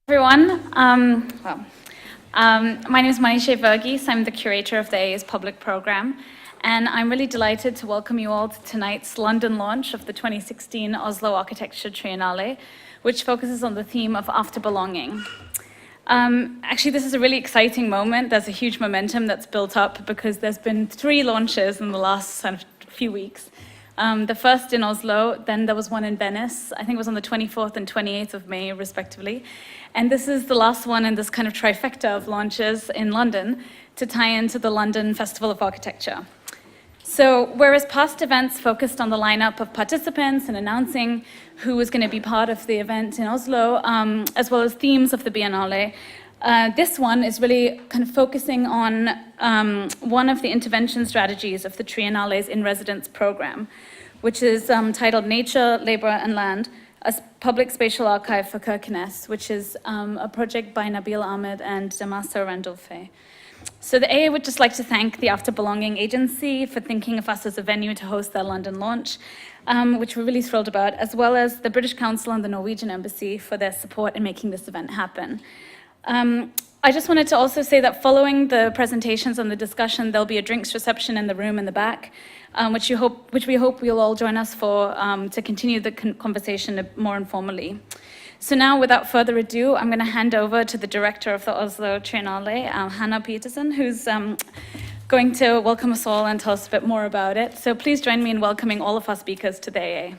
Everyone, my name is Manisha Verghese. I'm the curator of the AA's public program, and I'm really delighted to welcome you all to tonight's London launch of the 2016 Oslo Architecture Triennale, which focuses on the theme of after belonging. Actually, this is a really exciting moment. There's a huge momentum that's built up because there's been 3 launches in the last few weeks. The first in Oslo, then there was one in Venice. I think it was on the 24th and 28th of May, respectively. And this is the last one in this kind of trifecta of launches in London to tie into the London Festival of Architecture. So whereas past events focused on the lineup of participants and announcing who was going to be part of the event in Oslo, as well as themes of the Biennale, this one is really kind of focusing on one of the intervention strategies of the Triennale's in-residence program, which is titled Nature, Labor and Land, a Public Spatial Archive for Kirkenes, which is a project by Nabil Ahmed and Damasa Randolphe. So the AA would just like to thank the After Belonging Agency for thinking of us as a venue to host their London launch, which we're really thrilled about, as well as the British Council and the Norwegian Embassy for their support in making this event happen. I just wanted to also say that following the presentations and the discussion, there'll be a drinks reception in the room in the back, which we hope you'll all join us for to continue the conversation more informally. So now, without further ado, I'm going to hand over to the director of the Oslo Triennale, Hannah Peterson, who's going to welcome us all and tell us a bit more about it. So please join me in welcoming all of our speakers to the AA.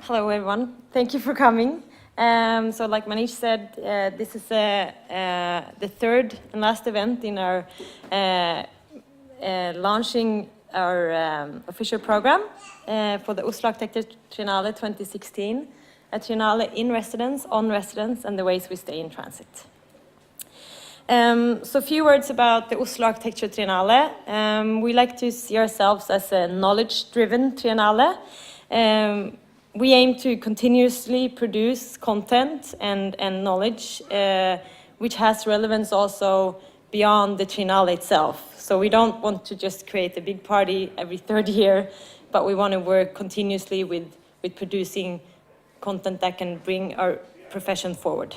Hello everyone, thank you for coming. So like Manish said, this is the third and last event in our launching our official program for the Oslo Architecture Triennale 2016, a Triennale in residence, on residence, and the ways we stay in transit. So a few words about the Oslo Architecture Triennale. We like to see ourselves as a knowledge-driven Triennale. We aim to continuously produce content and knowledge which has relevance also beyond the Triennale itself. So we don't want to just create a big party every third year, but we want to work continuously with producing content that can bring our profession forward.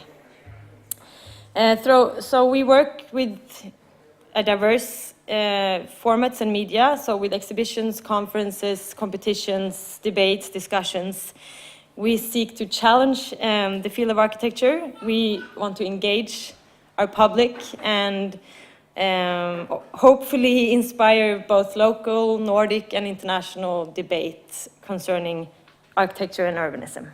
So we work with a diverse formats and media, so with exhibitions, conferences, competitions, debates, discussions. We seek to challenge the field of architecture. We want to engage our public and hopefully inspire both local, Nordic and international debates concerning architecture and urbanism.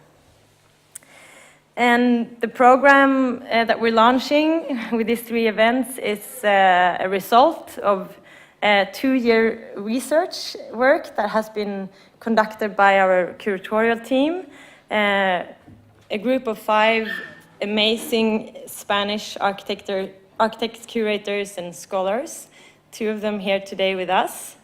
And the program that we're launching with these 3 events is a result of a 2-year research work that has been conducted by our curatorial team, a group of 5 amazing Spanish architects, curators, and scholars, 2 of them here today with us.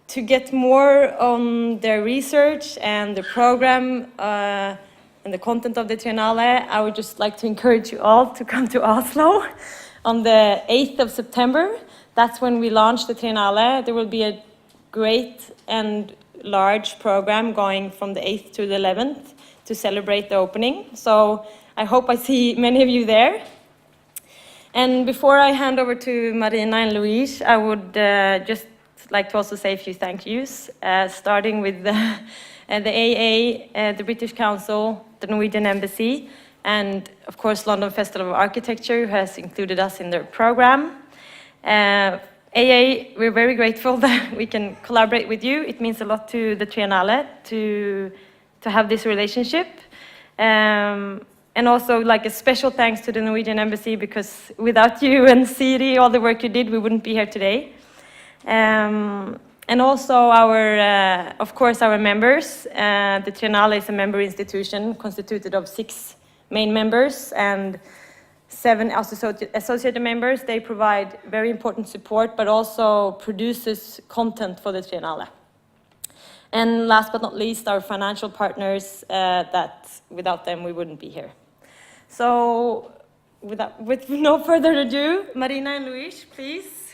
To get more on their research and the program and the content of the Triennale, I would just like to encourage you all to come to Oslo on the 8th of September. That's when we launch the Triennale. There will be a great and large program going from the 8th to the 11th to celebrate the opening. So I hope I see many of you there. And before I hand over to Marina and Lluís, I would just like to also say a few thank yous, starting with the AA, the British Council, the Norwegian Embassy, and of course London Festival of Architecture, who has included us in their program. AA, we're very grateful that we can collaborate with you. It means a lot to the Triennale to have this relationship. And also like a special thanks to the Norwegian Embassy, because without you and Siri, all the work you did, we wouldn't be here today. And also of course, our members. The Triennale is a member institution constituted of 6 main members and 7 associated members. They provide very important support, but also produces content for the Triennale. And last but not least, our financial partners, that without them we wouldn't be here. So with no further ado, Marina and Lluís, please.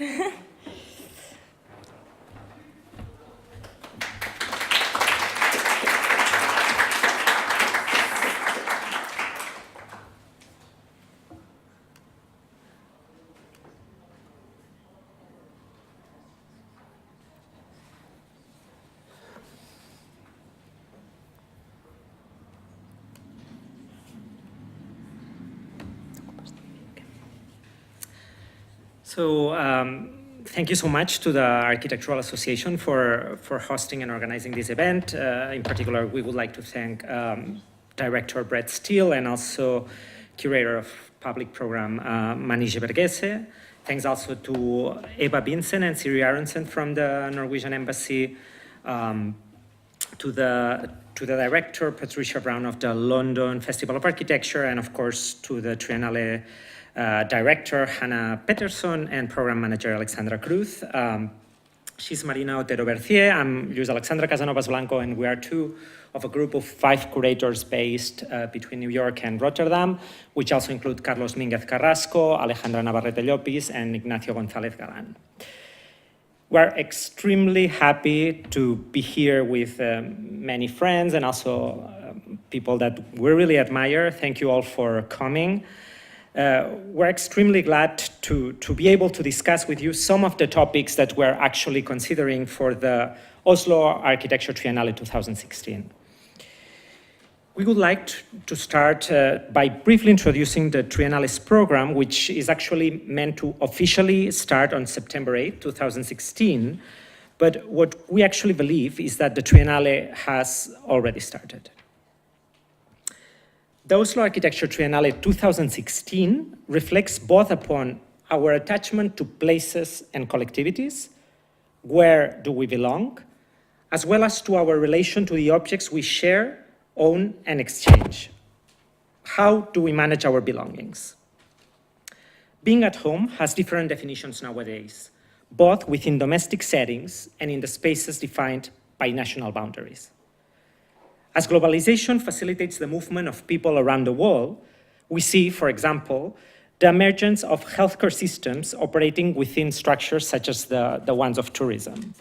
So thank you so much to the Architectural Association for hosting and organizing this event. In particular, we would like to thank Director Brett Steele and also Curator of Public Program Manije Bergese. Thanks also to Eva Vincent and Siri Aronsen from the Norwegian Embassy, to the Director Patricia Brown of the London Festival of Architecture, and of course to the Triennale Director Hannah Pettersson and Program Manager Alexandra Cruz. She's Marina Otero Verzier. I'm Lluís Alexandre Casanovas Blanco, and we are two of a group of 5 curators based between New York and Rotterdam, which also include Carlos Mínguez Carrasco, Alejandra Navarrete Llopis, and Ignacio González Galán. We're extremely happy to be here with many friends and also people that we really admire. Thank you all for coming. We're extremely glad to be able to discuss with you some of the topics that we're actually considering for the Oslo Architecture Triennale 2016. We would like to start by briefly introducing the Triennale's program, which is actually meant to officially start on September 8, 2016. But what we actually believe is that the Triennale has already started. The Oslo Architecture Triennale 2016 reflects both upon our attachment to places and collectivities, where do we belong, as well as to our relation to the objects we share, own, and exchange. How do we manage our belongings? Being at home has different definitions nowadays, both within domestic settings and in the spaces defined by national boundaries. As globalization facilitates the movement of people around the world, we see, for example, the emergence of healthcare systems operating within structures such as the ones of tourism.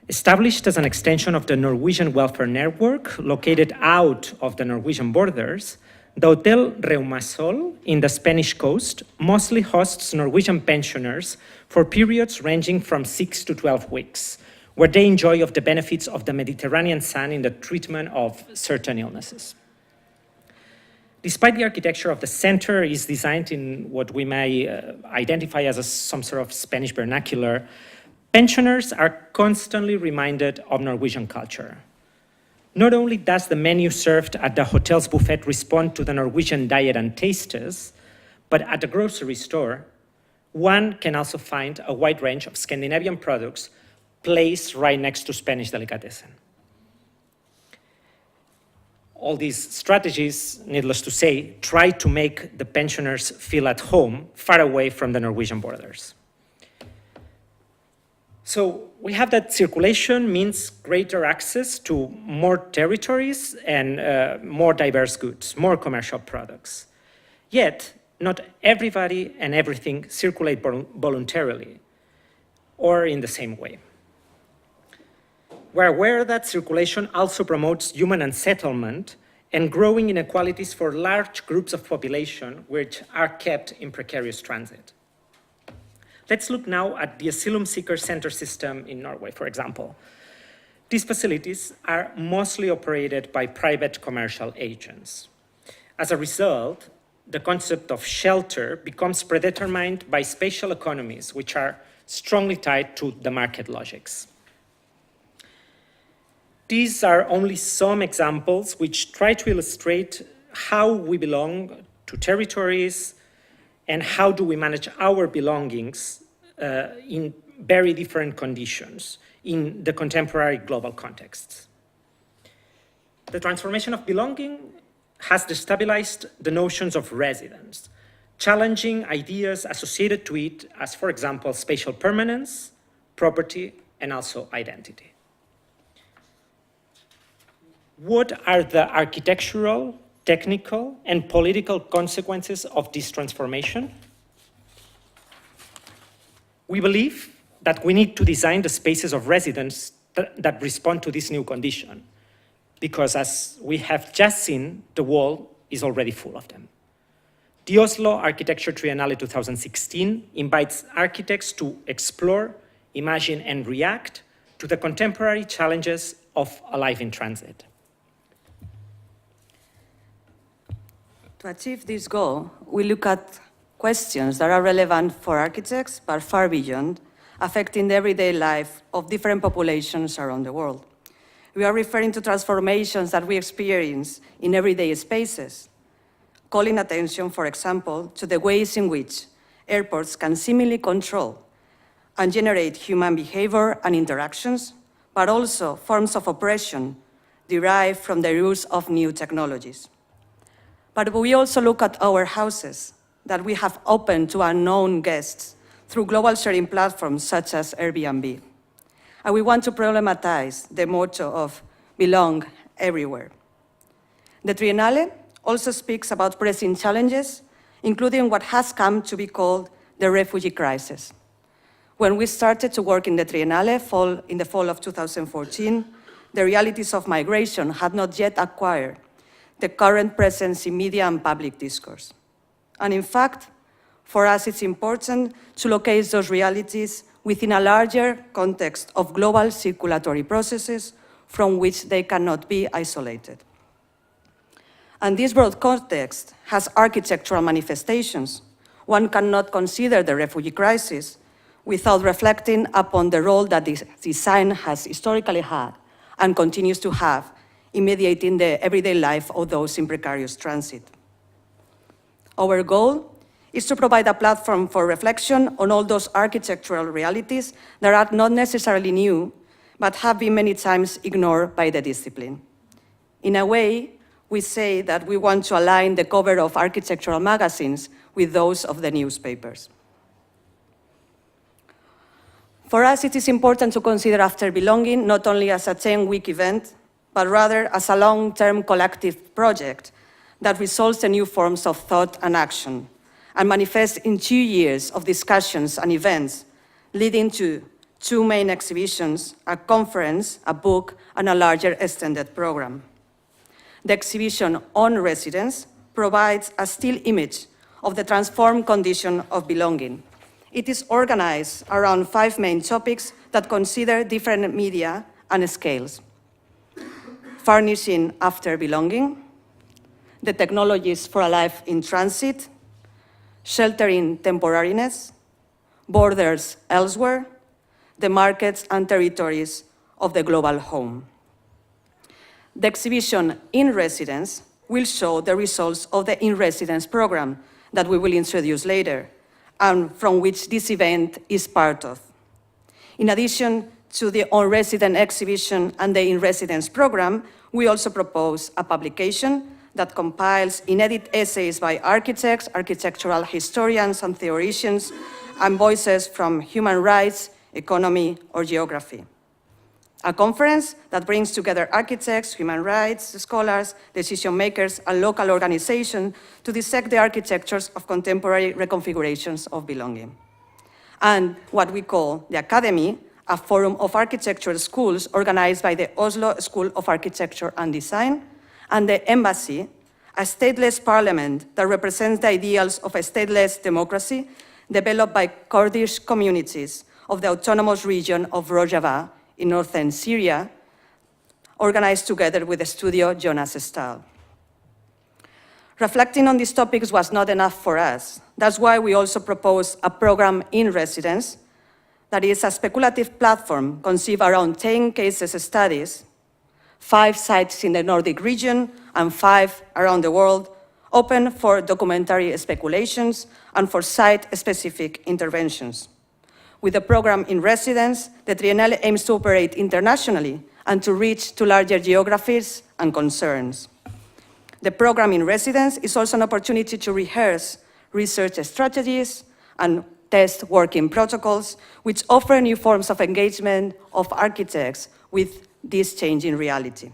Established as an extension of the Norwegian welfare network located out of the Norwegian borders, the Hotel Reumasol in the Spanish coast mostly hosts Norwegian pensioners for periods ranging from 6 to 12 weeks, where they enjoy of the benefits of the Mediterranean sun in the treatment of certain illnesses. Despite the architecture of the center is designed in what we may identify as some sort of Spanish vernacular, pensioners are constantly reminded of Norwegian culture. Not only does the menu served at the hotel's buffet respond to the Norwegian diet and tastes, but at the grocery store, one can also find a wide range of Scandinavian products placed right next to Spanish delicatessen. All these strategies, needless to say, try to make the pensioners feel at home, far away from the Norwegian borders. So we have that circulation means greater access to more territories and more diverse goods, more commercial products. Yet, not everybody and everything circulate voluntarily or in the same way. We're aware that circulation also promotes human unsettlement and growing inequalities for large groups of population which are kept in precarious transit. Let's look now at the asylum seeker center system in Norway, for example. These facilities are mostly operated by private commercial agents. As a result, the concept of shelter becomes predetermined by spatial economies, which are strongly tied to the market logics. These are only some examples which try to illustrate how we belong to territories and how do we manage our belongings in very different conditions in the contemporary global contexts. The transformation of belonging has destabilized the notions of residence, challenging ideas associated to it as, for example, spatial permanence, property, and also identity. What are the architectural, technical and political consequences of this transformation. We believe that we need to design the spaces of residence that respond to this new condition, because as we have just seen, the world is already full of them. The Oslo Architecture Triennale 2016 invites architects to explore, imagine, and react to the contemporary challenges of a life in transit. To achieve this goal, we look at questions that are relevant for architects, but far beyond, affecting the everyday life of different populations around the world. We are referring to transformations that we experience in everyday spaces, calling attention, for example, to the ways in which airports can seemingly control and generate human behavior and interactions, but also forms of oppression derived from the use of new technologies. But we also look at our houses that we have opened to unknown guests through global sharing platforms such as Airbnb. And we want to problematize the motto of belong everywhere. The Triennale also speaks about pressing challenges, including what has come to be called the refugee crisis. When we started to work in the Triennale in the fall of 2014, the realities of migration had not yet acquired the current presence in media and public discourse. And in fact, for us, it's important to locate those realities within a larger context of global circulatory processes from which they cannot be isolated. And this broad context has architectural manifestations. One cannot consider the refugee crisis without reflecting upon the role that this design has historically had and continues to have in mediating the everyday life of those in precarious transit. Our goal is to provide a platform for reflection on all those architectural realities that are not necessarily new, but have been many times ignored by the discipline. In a way, we say that we want to align the cover of architectural magazines with those of the newspapers. For us, it is important to consider After Belonging not only as a 10-week event, but rather as a long-term collective project that results in new forms of thought and action, and manifests in 2 years of discussions and events, leading to 2 main exhibitions, a conference, a book, and a larger extended program. The exhibition On Residence provides a still image of the transformed condition of belonging. It is organized around 5 main topics that consider different media and scales. Furnishing after belonging, the technologies for a life in transit, sheltering temporariness, borders elsewhere, the markets and territories of the global home. The exhibition In Residence will show the results of the In Residence program that we will introduce later, and from which this event is part of. In addition to the On Resident exhibition and the In Residence program, we also propose a publication that compiles inedited essays by architects, architectural historians and theoreticians, and voices from human rights, economy, or geography. A conference that brings together architects, human rights scholars, decision makers, and local organizations to dissect the architectures of contemporary reconfigurations of belonging. And what we call the Academy, a forum of architecture schools organized by the Oslo School of Architecture and Design, and the Embassy, a stateless parliament that represents the ideals of a stateless democracy developed by Kurdish communities of the autonomous region of Rojava in northern Syria, organized together with the studio Jonas Stahl. Reflecting on these topics was not enough for us. That's why we also propose a program In Residence that is a speculative platform conceived around 10 case studies, 5 sites in the Nordic region and 5 around the world, open for documentary speculations and for site-specific interventions. With the program In Residence, the Triennale aims to operate internationally and to reach to larger geographies and concerns. The program In Residence is also an opportunity to rehearse research strategies and test working protocols, which offer new forms of engagement of architects with this changing reality.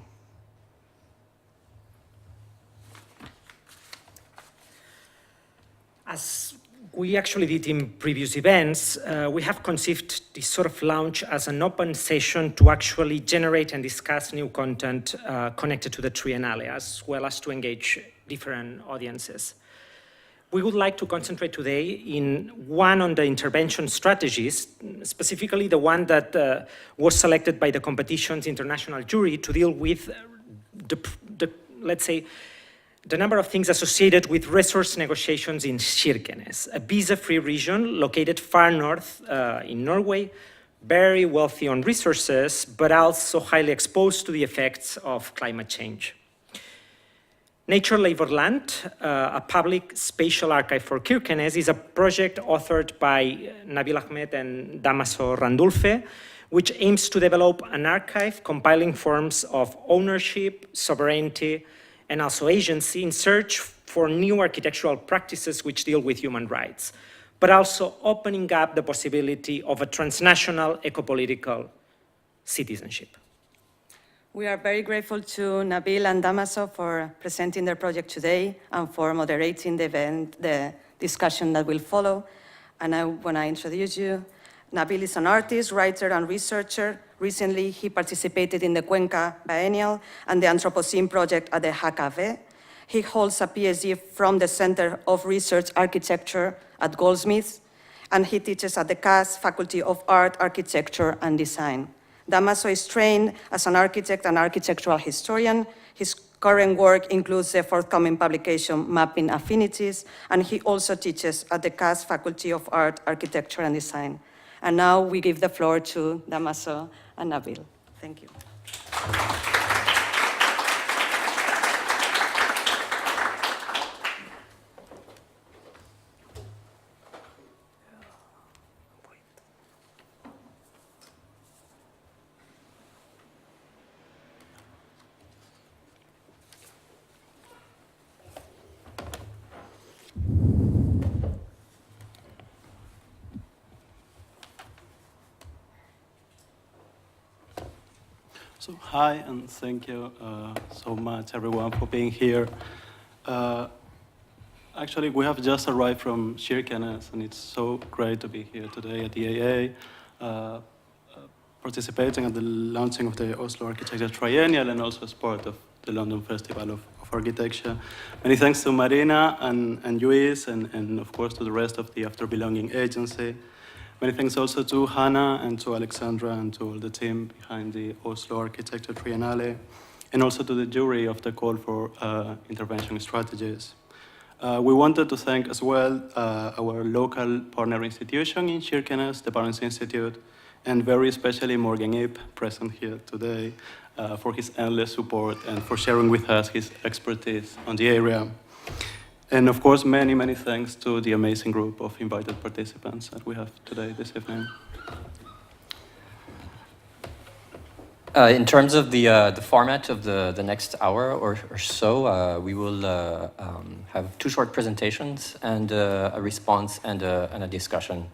As we actually did in previous events, we have conceived this sort of launch as an open session to actually generate and discuss new content connected to the Triennale, as well as to engage different audiences. We would like to concentrate today in one on the intervention strategies, specifically the one that was selected by the competition's international jury to deal with let's say, the number of things associated with resource negotiations in Kirkenes, a visa-free region located far north in Norway, very wealthy on resources, but also highly exposed to the effects of climate change. Nature Labor Land, a public spatial archive for Kirkenes, is a project authored by Nabil Ahmed and Damaso Randulfe, which aims to develop an archive compiling forms of ownership, sovereignty, and also agency in search for new architectural practices which deal with human rights, but also opening up the possibility of a transnational eco-political citizenship. We are very grateful to Nabil and Damaso for presenting their project today and for moderating the event, the discussion that will follow. And when I introduce you, Nabil is an artist, writer, and researcher. Recently, he participated in the Cuenca Biennial and the Anthropocene project at the HKV. He holds a PhD from the Center of Research Architecture at Goldsmiths, and he teaches at the CAS Faculty of Art, Architecture, and Design. Damaso is trained as an architect and architectural historian. His current work includes the forthcoming publication Mapping Affinities, and he also teaches at the CAS Faculty of Art, Architecture, and Design. And now we give the floor to Damaso and Nabil. Thank you. So hi, and thank you so much, everyone, for being here. Actually, we have just arrived from Kirkenes, and it's so great to be here today at the AA, participating at the launching of the Oslo Architecture Triennial and also as part of the London Festival of Architecture. Many thanks to Marina and Lluís, and of course to the rest of the After Belonging agency. Many thanks also to Hannah and to Alexandra and to all the team behind the Oslo Architecture Triennale, and also to the jury of the call for intervention strategies. We wanted to thank as well our local partner institution in Kirkenes, the Barents Institute, and very especially Morgan Ip, present here today, for his endless support and for sharing with us his expertise on the area. And of course, many, many thanks to the amazing group of invited participants that we have today, this evening. In terms of the format of the next hour or so, we will have two short presentations and a response and a discussion,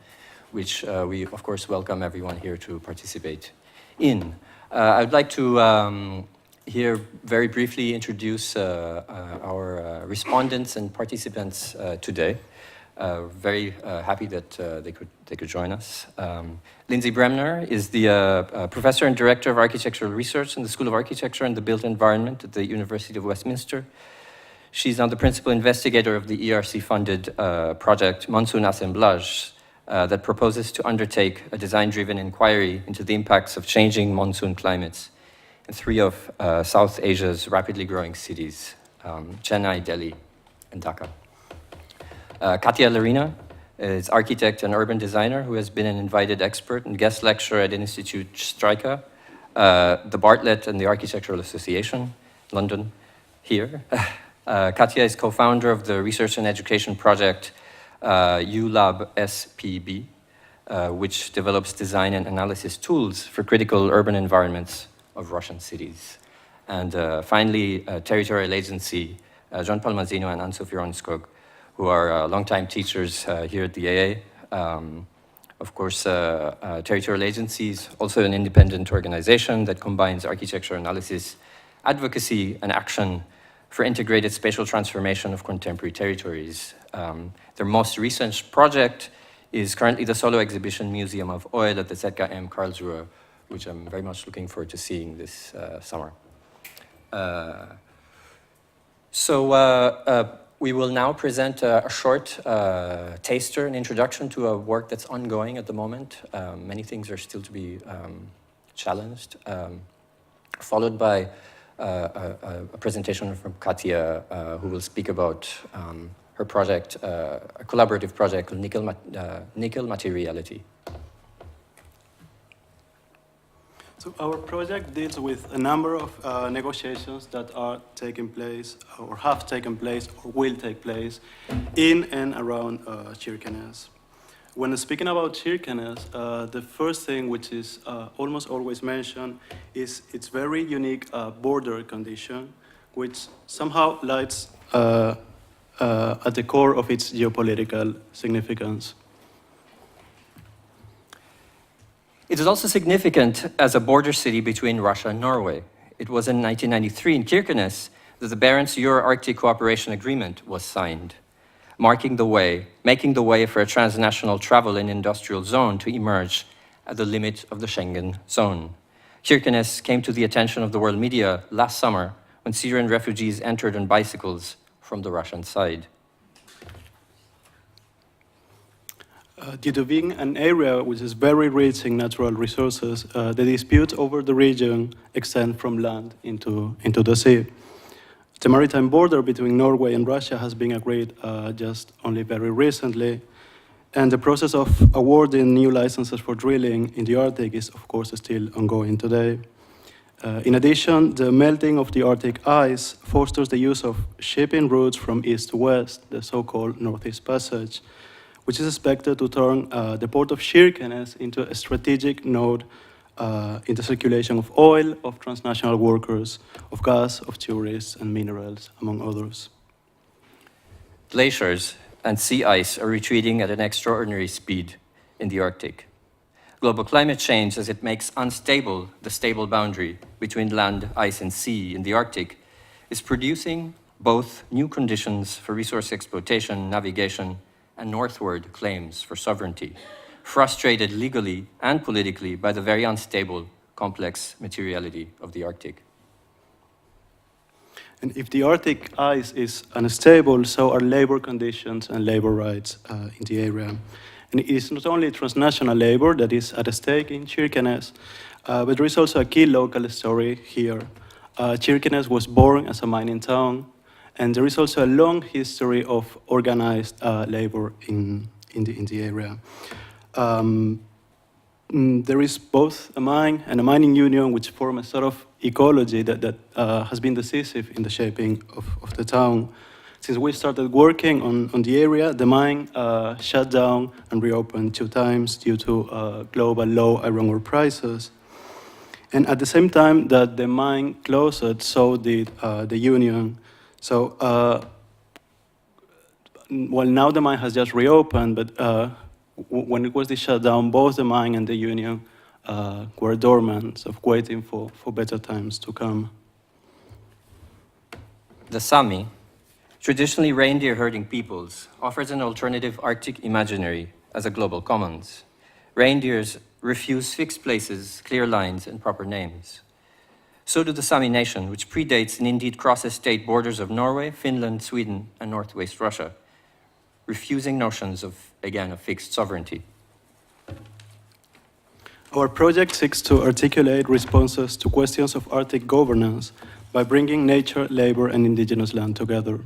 which we, of course, welcome everyone here to participate in. I'd like to here very briefly introduce our respondents and participants today. Very happy that they could join us. Lindsay Bremner is the professor and director of architectural research in the School of Architecture and the Built Environment at the University of Westminster. She's now the principal investigator of the ERC-funded project Monsoon Assemblage that proposes to undertake a design-driven inquiry into the impacts of changing monsoon climates in three of South Asia's rapidly growing cities, Chennai, Delhi, and Dhaka. Katia Larina is architect and urban designer who has been an invited expert and guest lecturer at Institute Stryka, the Bartlett and the Architectural Association, London, here. Katia is co-founder of the research and education project ULab SPB, which develops design and analysis tools for critical urban environments of Russian cities. And finally, territorial agency, John Palmazino and Ann-Sofi, who are longtime teachers here at the AA. Of course, territorial agencies, also an independent organization that combines architecture analysis, advocacy, and action for integrated spatial transformation of contemporary territories. Their most recent project is currently the solo exhibition Museum of Oil at the ZKM Karlsruhe, which I'm very much looking forward to seeing this summer. We will now present a short taster, an introduction to a work that's ongoing at the moment. Many things are still to be challenged, followed by a presentation from Katia, who will speak about her project, a collaborative project called Nickel Materiality. So our project deals with a number of negotiations that are taking place, or have taken place, or will take place in and around Kirkenes. When speaking about Kirkenes, the first thing which is almost always mentioned is its very unique border condition, which somehow lies at the core of its geopolitical significance. It is also significant as a border city between Russia and Norway. It was in 1993 in Kirkenes that the Barents Euro-Arctic Cooperation Agreement was signed, making the way for a transnational travel and industrial zone to emerge at the limit of the Schengen zone. Kirkenes came to the attention of the world media last summer when Syrian refugees entered on bicycles from the Russian side. Due to being an area which is very rich in natural resources, the disputes over the region extend from land into the sea. The maritime border between Norway and Russia has been agreed just only very recently, and the process of awarding new licenses for drilling in the Arctic is, of course, still ongoing today. In addition, the melting of the Arctic ice fosters the use of shipping routes from east to west, the so-called Northeast Passage, which is expected to turn the port of Kirkenes into a strategic node in the circulation of oil, of transnational workers, of gas, of tourists, and minerals, among others. Glaciers and sea ice are retreating at an extraordinary speed in the Arctic. Global climate change, as it makes unstable the stable boundary between land, ice, and sea in the Arctic, is producing both new conditions for resource exploitation, navigation, and northward claims for sovereignty, frustrated legally and politically by the very unstable, complex materiality of the Arctic. And if the Arctic ice is unstable, so are labor conditions and labor rights in the area. And it is not only transnational labor that is at stake in Kirkenes, but there is also a key local story here. Kirkenes was born as a mining town, and there is also a long history of organized labor in the area. There is both a mine and a mining union which form a sort of ecology that has been decisive in the shaping of the town. Since we started working on the area, the mine shut down and reopened 2 times due to global low iron ore prices. And at the same time that the mine closed, so did the union. So, well, now the mine has just reopened, but when it was the shutdown, both the mine and the union were dormant, so waiting for better times to come. The Sami, traditionally reindeer-herding peoples, offers an alternative Arctic imaginary as a global commons. Reindeers refuse fixed places, clear lines, and proper names. So do the Sami nation, which predates and indeed crosses state borders of Norway, Finland, Sweden, and northwest Russia, refusing notions of, again, a fixed sovereignty. Our project seeks to articulate responses to questions of Arctic governance by bringing nature, labor, and indigenous land together.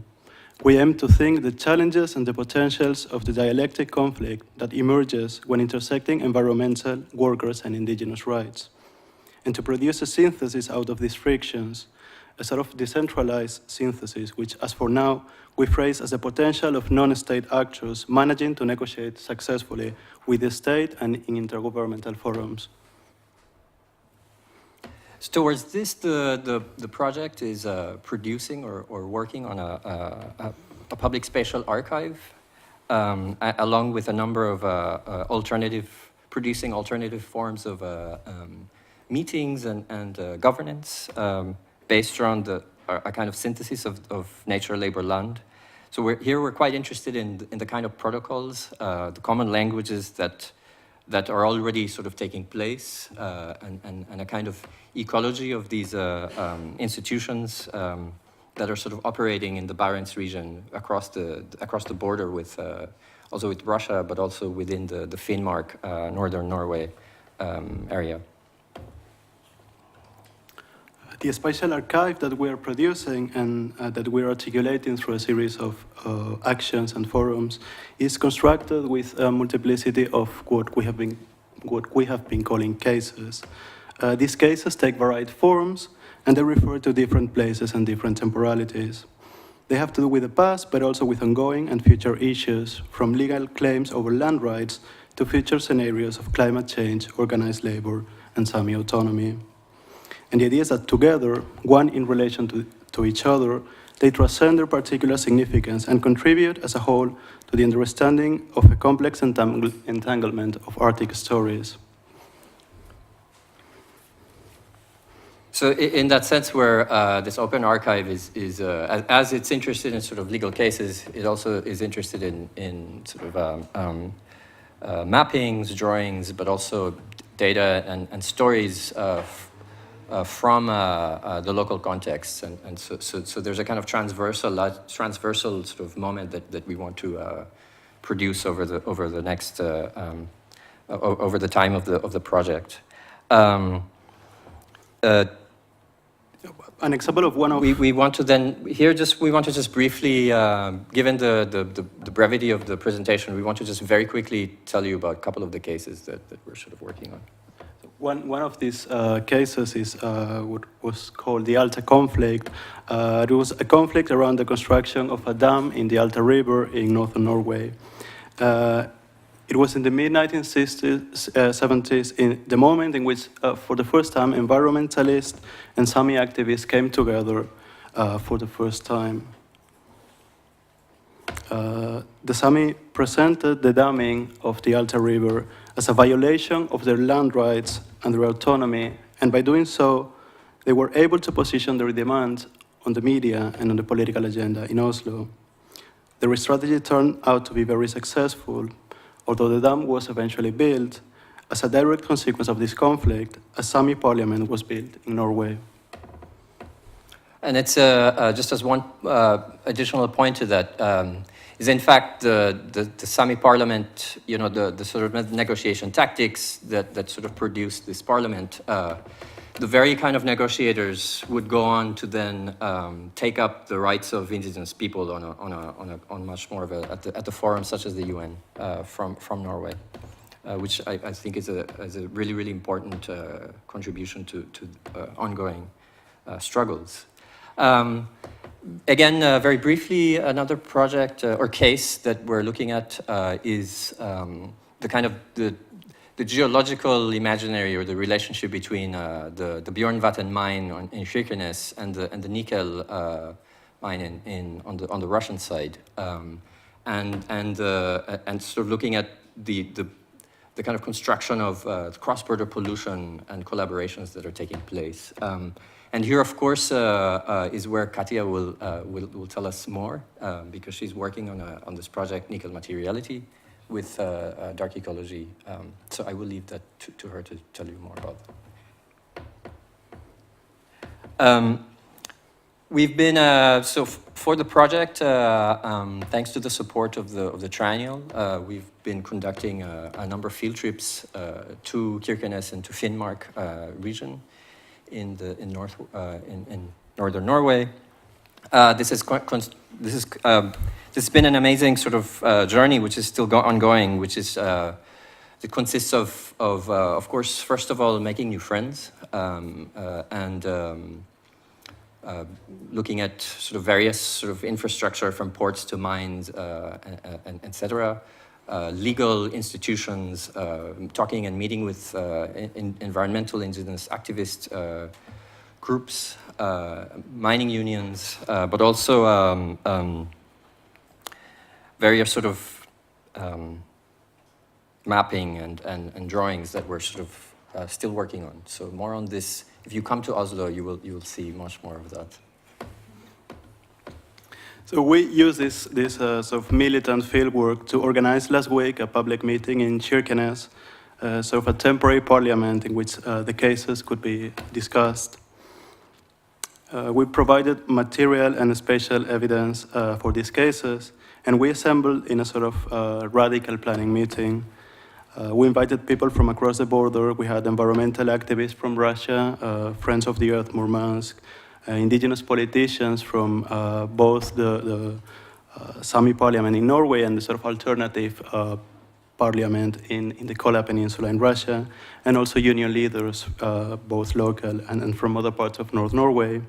We aim to think the challenges and the potentials of the dialectic conflict that emerges when intersecting environmental, workers, and indigenous rights, and to produce a synthesis out of these frictions, a sort of decentralized synthesis, which, as for now, we phrase as the potential of non-state actors managing to negotiate successfully with the state and in intergovernmental forums. So towards this, the project is producing or working on a public spatial archive, along with a number of producing alternative forms of meetings and governance based around a kind of synthesis of nature, labor, land. So we're quite interested in the kind of protocols, the common languages that are already sort of taking place, and a kind of ecology of these institutions that are sort of operating in the Barents region across the border with also with Russia, but also within the Finnmark, northern Norway area. The spatial archive that we are producing and that we are articulating through a series of actions and forums is constructed with a multiplicity of what we have been calling cases. These cases take varied forms, and they refer to different places and different temporalities. They have to do with the past, but also with ongoing and future issues, from legal claims over land rights to future scenarios of climate change, organized labor, and Sami autonomy. And the idea is that together, one in relation to each other, they transcend their particular significance and contribute as a whole to the understanding of a complex entanglement of Arctic stories. So in that sense, where this open archive is as it's interested in sort of legal cases, it also is interested in sort of mappings, drawings, but also data and stories from the local context, and so there's a kind of transversal sort of moment that we want to produce over the next over the time of the project. An example of one of we want to then here we want to just briefly, given the brevity of the presentation, we want to just very quickly tell you about a couple of the cases that we're sort of working on. One of these cases is what was called the Alta conflict. It was a conflict around the construction of a dam in the Alta River in northern Norway. It was in the mid-1960s, 70s, in the moment in which, for the first time, environmentalists and Sami activists came together for the first time. The Sami presented the damming of the Alta River as a violation of their land rights and their autonomy, and by doing so, they were able to position their demands on the media and on the political agenda in Oslo. Their strategy turned out to be very successful, although the dam was eventually built. As a direct consequence of this conflict, a Sami parliament was built in Norway. And it's just as one additional point to that, is in fact the Sami parliament, you know, the sort of negotiation tactics that sort of produced this parliament, the very kind of negotiators would go on to then take up the rights of indigenous people on much more of a at the forums such as the UN from Norway, which I think is a really important contribution to ongoing struggles. Again, very briefly, another project or case that we're looking at is the kind of the geological imaginary, or the relationship between the Bjørnvatn mine in Kirkenes and the nickel mine on the Russian side, and sort of looking at the kind of construction of cross-border pollution and collaborations that are taking place. And here, of course, is where Katia will tell us more, because she's working on this project, Nickel Materiality, with dark ecology. So I will leave that to her to tell you more about that. We've been, so for the project, thanks to the support of the Triennial, we've been conducting a number of field trips to Kirkenes and to Finnmark region in northern Norway. This has been an amazing sort of journey, which is still ongoing, which is it consists of course, first of all, making new friends and looking at sort of various sort of infrastructure from ports to mines, and etc. Legal institutions, talking and meeting with environmental indigenous activist groups, mining unions, but also various sort of mapping and drawings that we're sort of still working on. So more on this. If you come to Oslo, you will see much more of that. So we use this sort of militant fieldwork to organize last week a public meeting in Kirkenes, sort of a temporary parliament in which the cases could be discussed. We provided material and spatial evidence for these cases, and we assembled in a sort of radical planning meeting. We invited people from across the border. We had environmental activists from Russia, Friends of the Earth Murmansk, indigenous politicians from both the Sami parliament in Norway and the sort of alternative parliament in the Kola Peninsula in Russia, and also union leaders, both local and from other parts of North Norway.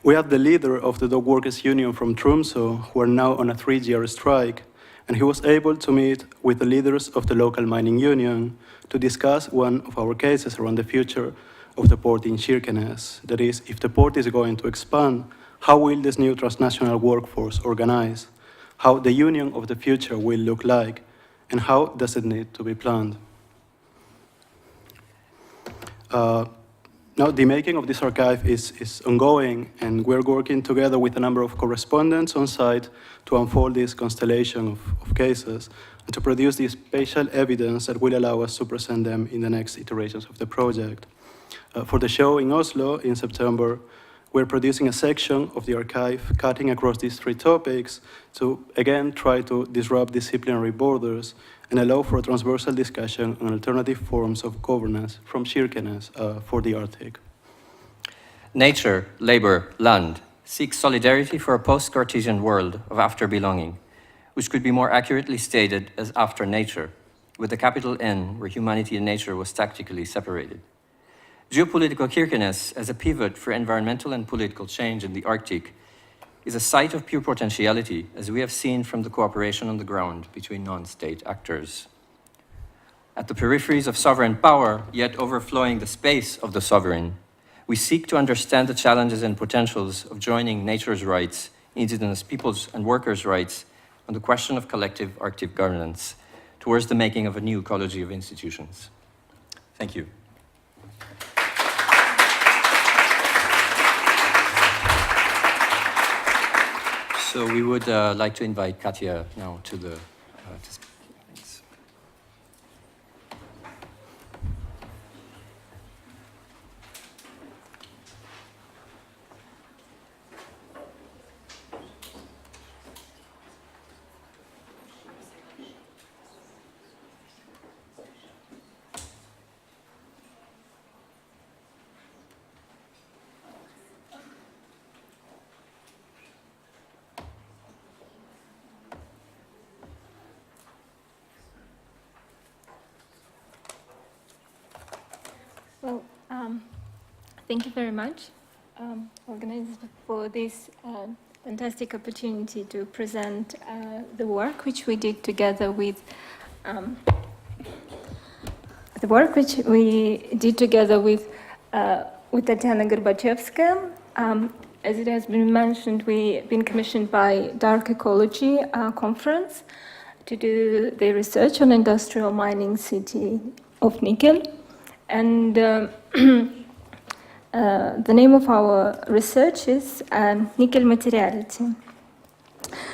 We have the leader of the Dog Workers Union from Tromsø, who are now on a 3-year strike, and he was able to meet with the leaders of the local mining union to discuss one of our cases around the future of the port in Kirkenes. That is, if the port is going to expand, how will this new transnational workforce organize? How the union of the future will look like, and how does it need to be planned? Now, the making of this archive is ongoing, and we're working together with a number of correspondents on site to unfold this constellation of cases and to produce the spatial evidence that will allow us to present them in the next iterations of the project. For the show in Oslo in September, we're producing a section of the archive cutting across these 3 topics to, again, try to disrupt disciplinary borders and allow for a transversal discussion on alternative forms of governance from Kirkenes for the Arctic. Nature, labor, land seek solidarity for a post-Cartesian world of after-belonging, which could be more accurately stated as after-nature, with the capital N, where humanity and nature was tactically separated. Geopolitical Kirkenes, as a pivot for environmental and political change in the Arctic, is a site of pure potentiality, as we have seen from the cooperation on the ground between non-state actors. At the peripheries of sovereign power, yet overflowing the space of the sovereign, we seek to understand the challenges and potentials of joining nature's rights, indigenous peoples' and workers' rights, on the question of collective Arctic governance, towards the making of a new ecology of institutions. Thank you. So we would like to invite Katja now to the to speak. Thanks. Well, thank you very much, Organised, for this fantastic opportunity to present the work which we did together with Tatiana Gorbachevskaya. As it has been mentioned, we've been commissioned by Dark Ecology Conference to do the research on industrial mining city of nickel. And the name of our research is Nickel Materiality.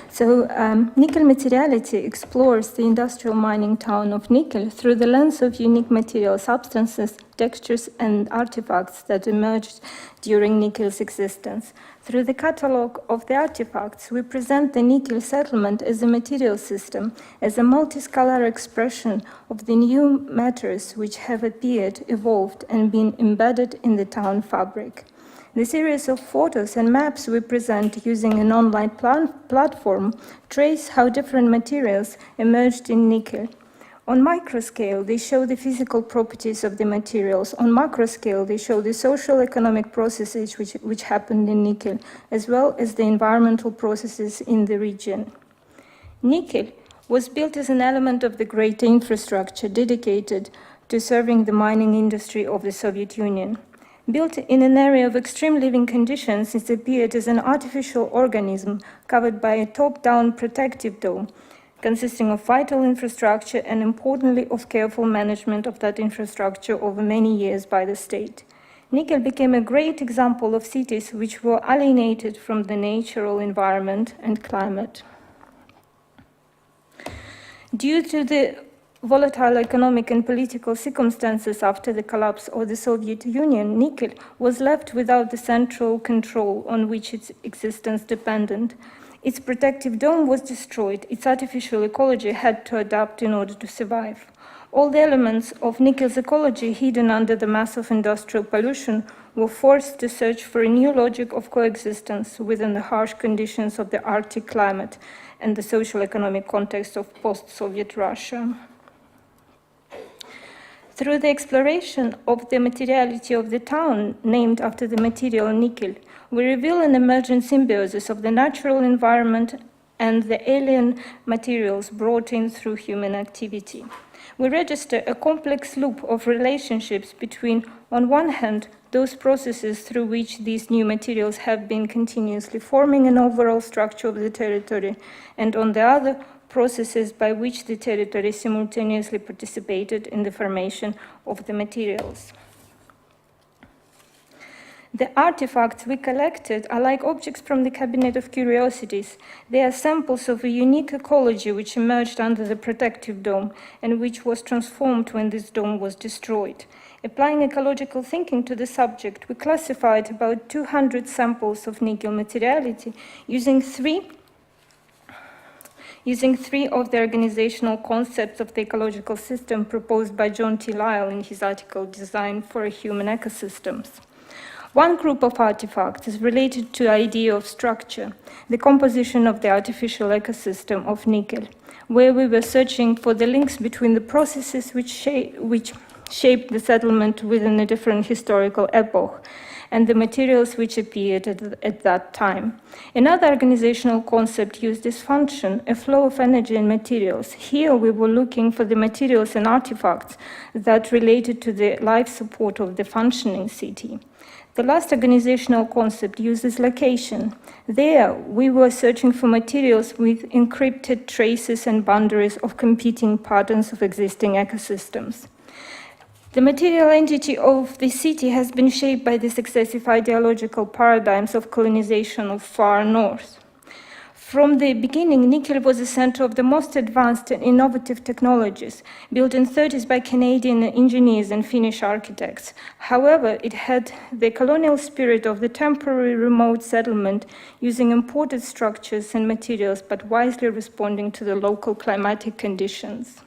So Nickel Materiality explores the industrial mining town of nickel through the lens of unique material substances, textures, and artifacts that emerged during nickel's existence. Through the catalogue of the artifacts, we present the nickel settlement as a material system, as a multiscalar expression of the new matters which have appeared, evolved, and been embedded in the town fabric. The series of photos and maps we present using an online platform trace how different materials emerged in nickel. On microscale, they show the physical properties of the materials. On macroscale, they show the social economic processes which happened in nickel, as well as the environmental processes in the region. Nickel was built as an element of the great infrastructure dedicated to serving the mining industry of the Soviet Union. Built in an area of extreme living conditions, it appeared as an artificial organism covered by a top-down protective dome, consisting of vital infrastructure and, importantly, of careful management of that infrastructure over many years by the state. nickel became a great example of cities which were alienated from the natural environment and climate. Due to the volatile economic and political circumstances after the collapse of the Soviet Union, nickel was left without the central control on which its existence depended. Its protective dome was destroyed. Its artificial ecology had to adapt in order to survive. All the elements of nickel's ecology hidden under the mass of industrial pollution were forced to search for a new logic of coexistence within the harsh conditions of the Arctic climate and the social-economic context of post-Soviet Russia. Through the exploration of the materiality of the town, named after the material nickel, we reveal an emergent symbiosis of the natural environment and the alien materials brought in through human activity. We register a complex loop of relationships between, on one hand, those processes through which these new materials have been continuously forming an overall structure of the territory, and on the other, processes by which the territory simultaneously participated in the formation of the materials. The artifacts we collected are like objects from the cabinet of curiosities. They are samples of a unique ecology which emerged under the protective dome and which was transformed when this dome was destroyed. Applying ecological thinking to the subject, we classified about 200 samples of nickel materiality using three of the organizational concepts of the ecological system proposed by John T. Lyle in his article Design for Human Ecosystems. One group of artifacts is related to the idea of structure, the composition of the artificial ecosystem of nickel, where we were searching for the links between the processes which shaped the settlement within a different historical epoch and the materials which appeared at that time. Another organizational concept used is function, a flow of energy and materials. Here we were looking for the materials and artifacts that related to the life support of the functioning city. The last organizational concept uses location. There, we were searching for materials with encrypted traces and boundaries of competing patterns of existing ecosystems. The material entity of the city has been shaped by the successive ideological paradigms of colonization of far north. From the beginning, nickel was the center of the most advanced and innovative technologies, built in the 30s by Canadian engineers and Finnish architects. However, it had the colonial spirit of the temporary remote settlement, using imported structures and materials, but wisely responding to the local climatic conditions.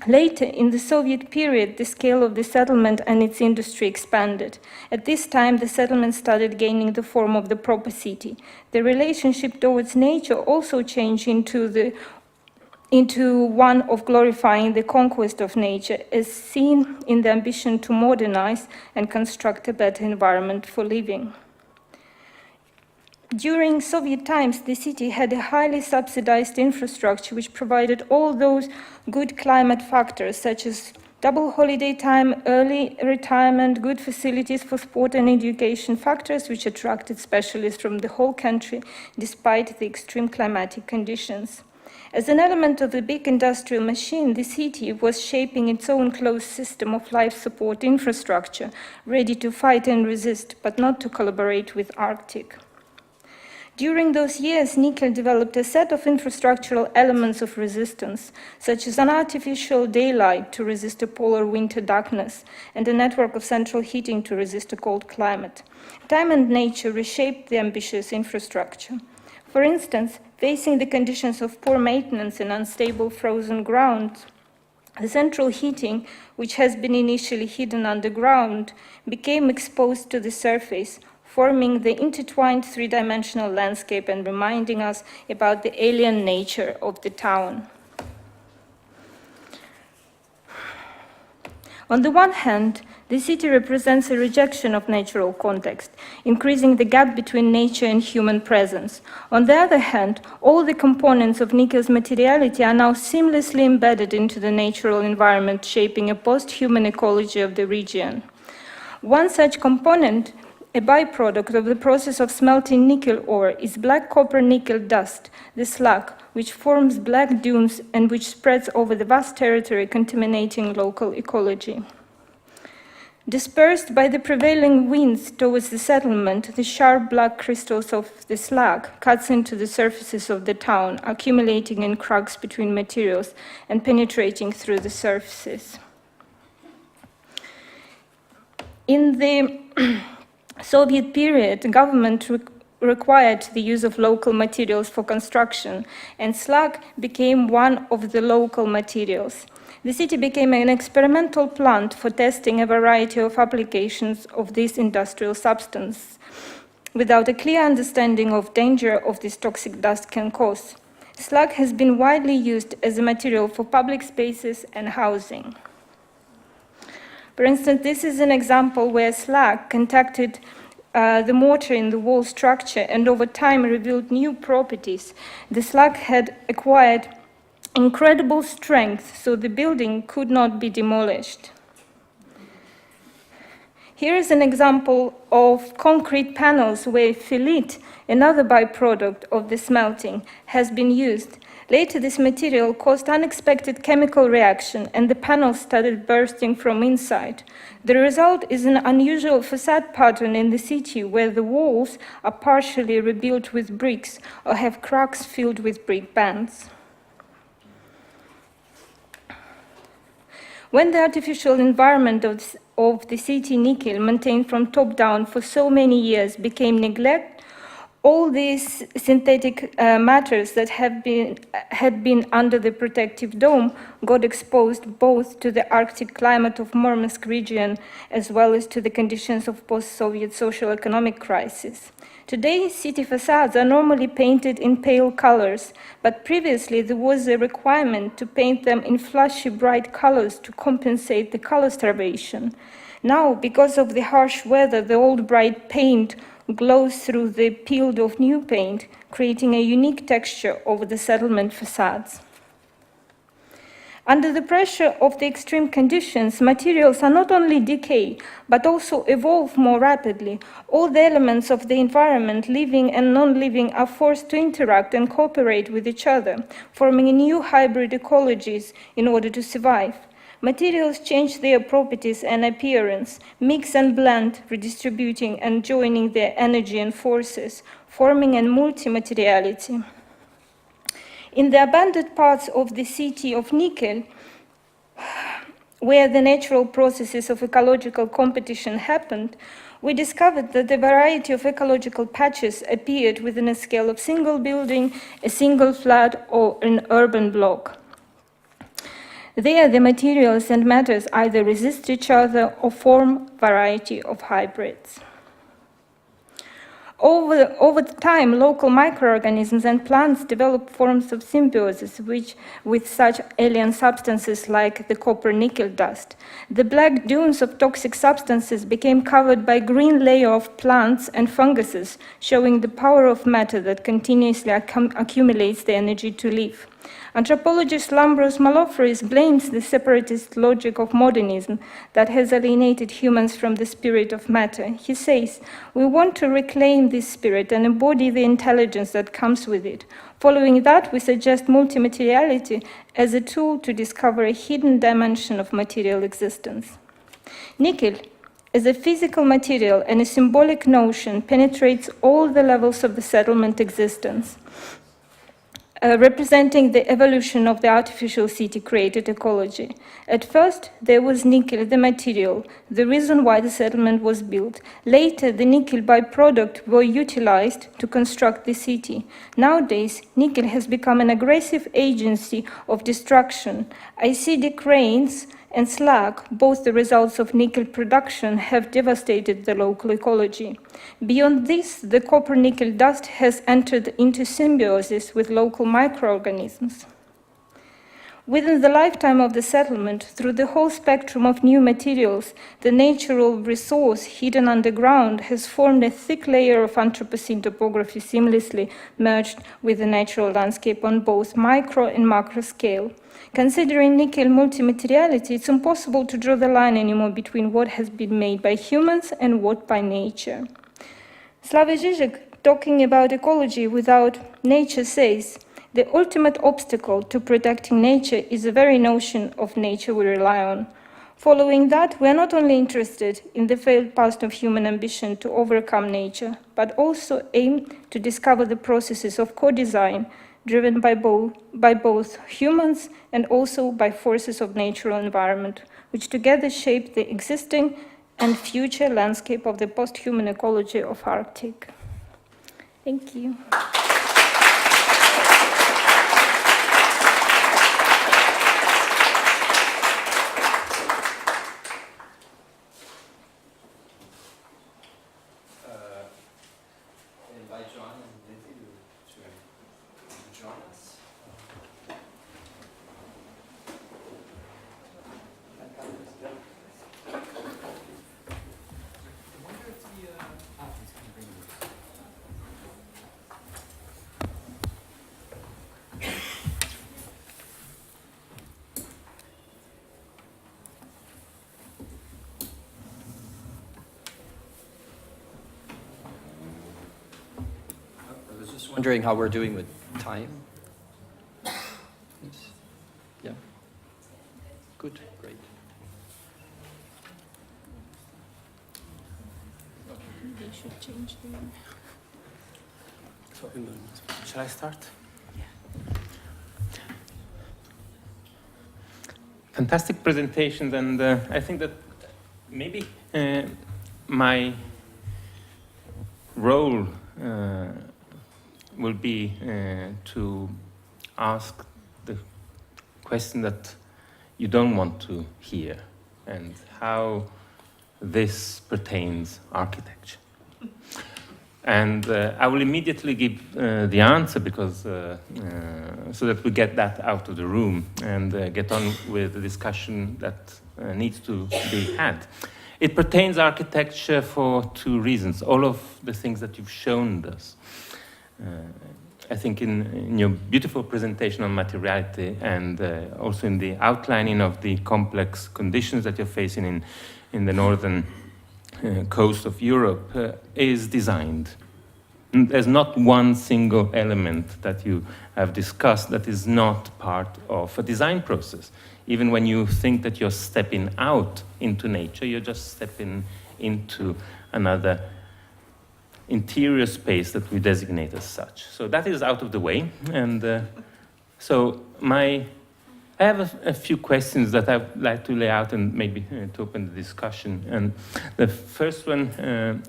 Later, in the Soviet period, the scale of the settlement and its industry expanded. At this time, the settlement started gaining the form of the proper city. The relationship towards nature also changed into one of glorifying the conquest of nature, as seen in the ambition to modernize and construct a better environment for living. During Soviet times, the city had a highly subsidized infrastructure which provided all those good climate factors, such as double holiday time, early retirement, good facilities for sport and education, factors which attracted specialists from the whole country despite the extreme climatic conditions. As an element of the big industrial machine, the city was shaping its own closed system of life support infrastructure, ready to fight and resist, but not to collaborate with Arctic. During those years, nickel developed a set of infrastructural elements of resistance, such as an artificial daylight to resist a polar winter darkness, and a network of central heating to resist a cold climate. Time and nature reshaped the ambitious infrastructure. For instance, facing the conditions of poor maintenance and unstable frozen ground, the central heating, which has been initially hidden underground, became exposed to the surface, forming the intertwined three-dimensional landscape and reminding us about the alien nature of the town. On the one hand, the city represents a rejection of natural context, increasing the gap between nature and human presence. On the other hand, all the components of nickel's materiality are now seamlessly embedded into the natural environment, shaping a post-human ecology of the region. One such component, a byproduct of the process of smelting nickel ore, is black copper nickel dust, the slag, which forms black dunes and which spreads over the vast territory, contaminating local ecology. Dispersed by the prevailing winds towards the settlement, the sharp black crystals of the slag cuts into the surfaces of the town, accumulating in cracks between materials and penetrating through the surfaces. In the Soviet period, the government required the use of local materials for construction, and slag became one of the local materials. The city became an experimental plant for testing a variety of applications of this industrial substance, without a clear understanding of danger of this toxic dust can cause. Slag has been widely used as a material for public spaces and housing. For instance, this is an example where slag contacted the mortar in the wall structure and over time revealed new properties. The slag had acquired incredible strength, so the building could not be demolished. Here is an example of concrete panels where phyllite, another byproduct of the smelting, has been used. Later, this material caused unexpected chemical reaction and the panels started bursting from inside. The result is an unusual facade pattern in the city where the walls are partially rebuilt with bricks or have cracks filled with brick bands. When the artificial environment of the city nickel, maintained from top down for so many years, became neglected, all these synthetic matters that had been under the protective dome got exposed both to the Arctic climate of Murmansk region as well as to the conditions of post-Soviet social-economic crisis. Today, city facades are normally painted in pale colors, but previously there was a requirement to paint them in flashy, bright colors to compensate the color starvation. Now, because of the harsh weather, the old bright paint glows through the peeled off new paint, creating a unique texture over the settlement facades. Under the pressure of the extreme conditions, materials are not only decay, but also evolve more rapidly. All the elements of the environment, living and non-living, are forced to interact and cooperate with each other, forming new hybrid ecologies in order to survive. Materials change their properties and appearance, mix and blend, redistributing and joining their energy and forces, forming a multi-materiality. In the abandoned parts of the city of Nickel, where the natural processes of ecological competition happened, we discovered that a variety of ecological patches appeared within a scale of single building, a single flat, or an urban block. There, the materials and matters either resist each other or form a variety of hybrids. Over time, local microorganisms and plants develop forms of symbiosis with such alien substances like the copper-nickel dust. The black dunes of toxic substances became covered by a green layer of plants and funguses, showing the power of matter that continuously accumulates the energy to live. Anthropologist Lambros Maloferis blames the separatist logic of modernism that has alienated humans from the spirit of matter. He says, "We want to reclaim this spirit and embody the intelligence that comes with it. Following that, we suggest multimateriality as a tool to discover a hidden dimension of material existence." Nickel, as a physical material and a symbolic notion, penetrates all the levels of the settlement existence. Representing the evolution of the artificial city-created ecology. At first, there was nickel, the material, the reason why the settlement was built. Later, the nickel byproduct were utilized to construct the city. Nowadays, nickel has become an aggressive agency of destruction. Acidic rains and slag, both the results of nickel production, have devastated the local ecology. Beyond this, the copper-nickel dust has entered into symbiosis with local microorganisms. Within the lifetime of the settlement, through the whole spectrum of new materials, the natural resource hidden underground has formed a thick layer of Anthropocene topography seamlessly merged with the natural landscape on both micro and macro scale. Considering nickel multimateriality, it's impossible to draw the line anymore between what has been made by humans and what by nature. Slavoj Žižek, talking about ecology without nature, says, "The ultimate obstacle to protecting nature is the very notion of nature we rely on. Following that, we are not only interested in the failed past of human ambition to overcome nature, but also aim to discover the processes of co-design driven by both humans and also by forces of natural environment, which together shape the existing and future landscape of the post-human ecology of Arctic. Thank you. Wondering how we're doing with time. Yeah. Good, great. They should change the... Shall I start? Fantastic presentations, and I think that maybe my role will be to ask the question that you don't want to hear, and how this pertains architecture. And I will immediately give the answer, because so that we get that out of the room and get on with the discussion that needs to be had. It pertains architecture for two reasons. All of the things that you've shown us. I think in your beautiful presentation on materiality, and also in the outlining of the complex conditions that you're facing in the northern coast of Europe, is designed. There's not one single element that you have discussed that is not part of a design process. Even when you think that you're stepping out into nature, you're just stepping into another interior space that we designate as such. So that is out of the way. And so I have a few questions that I'd like to lay out and maybe to open the discussion. And the first one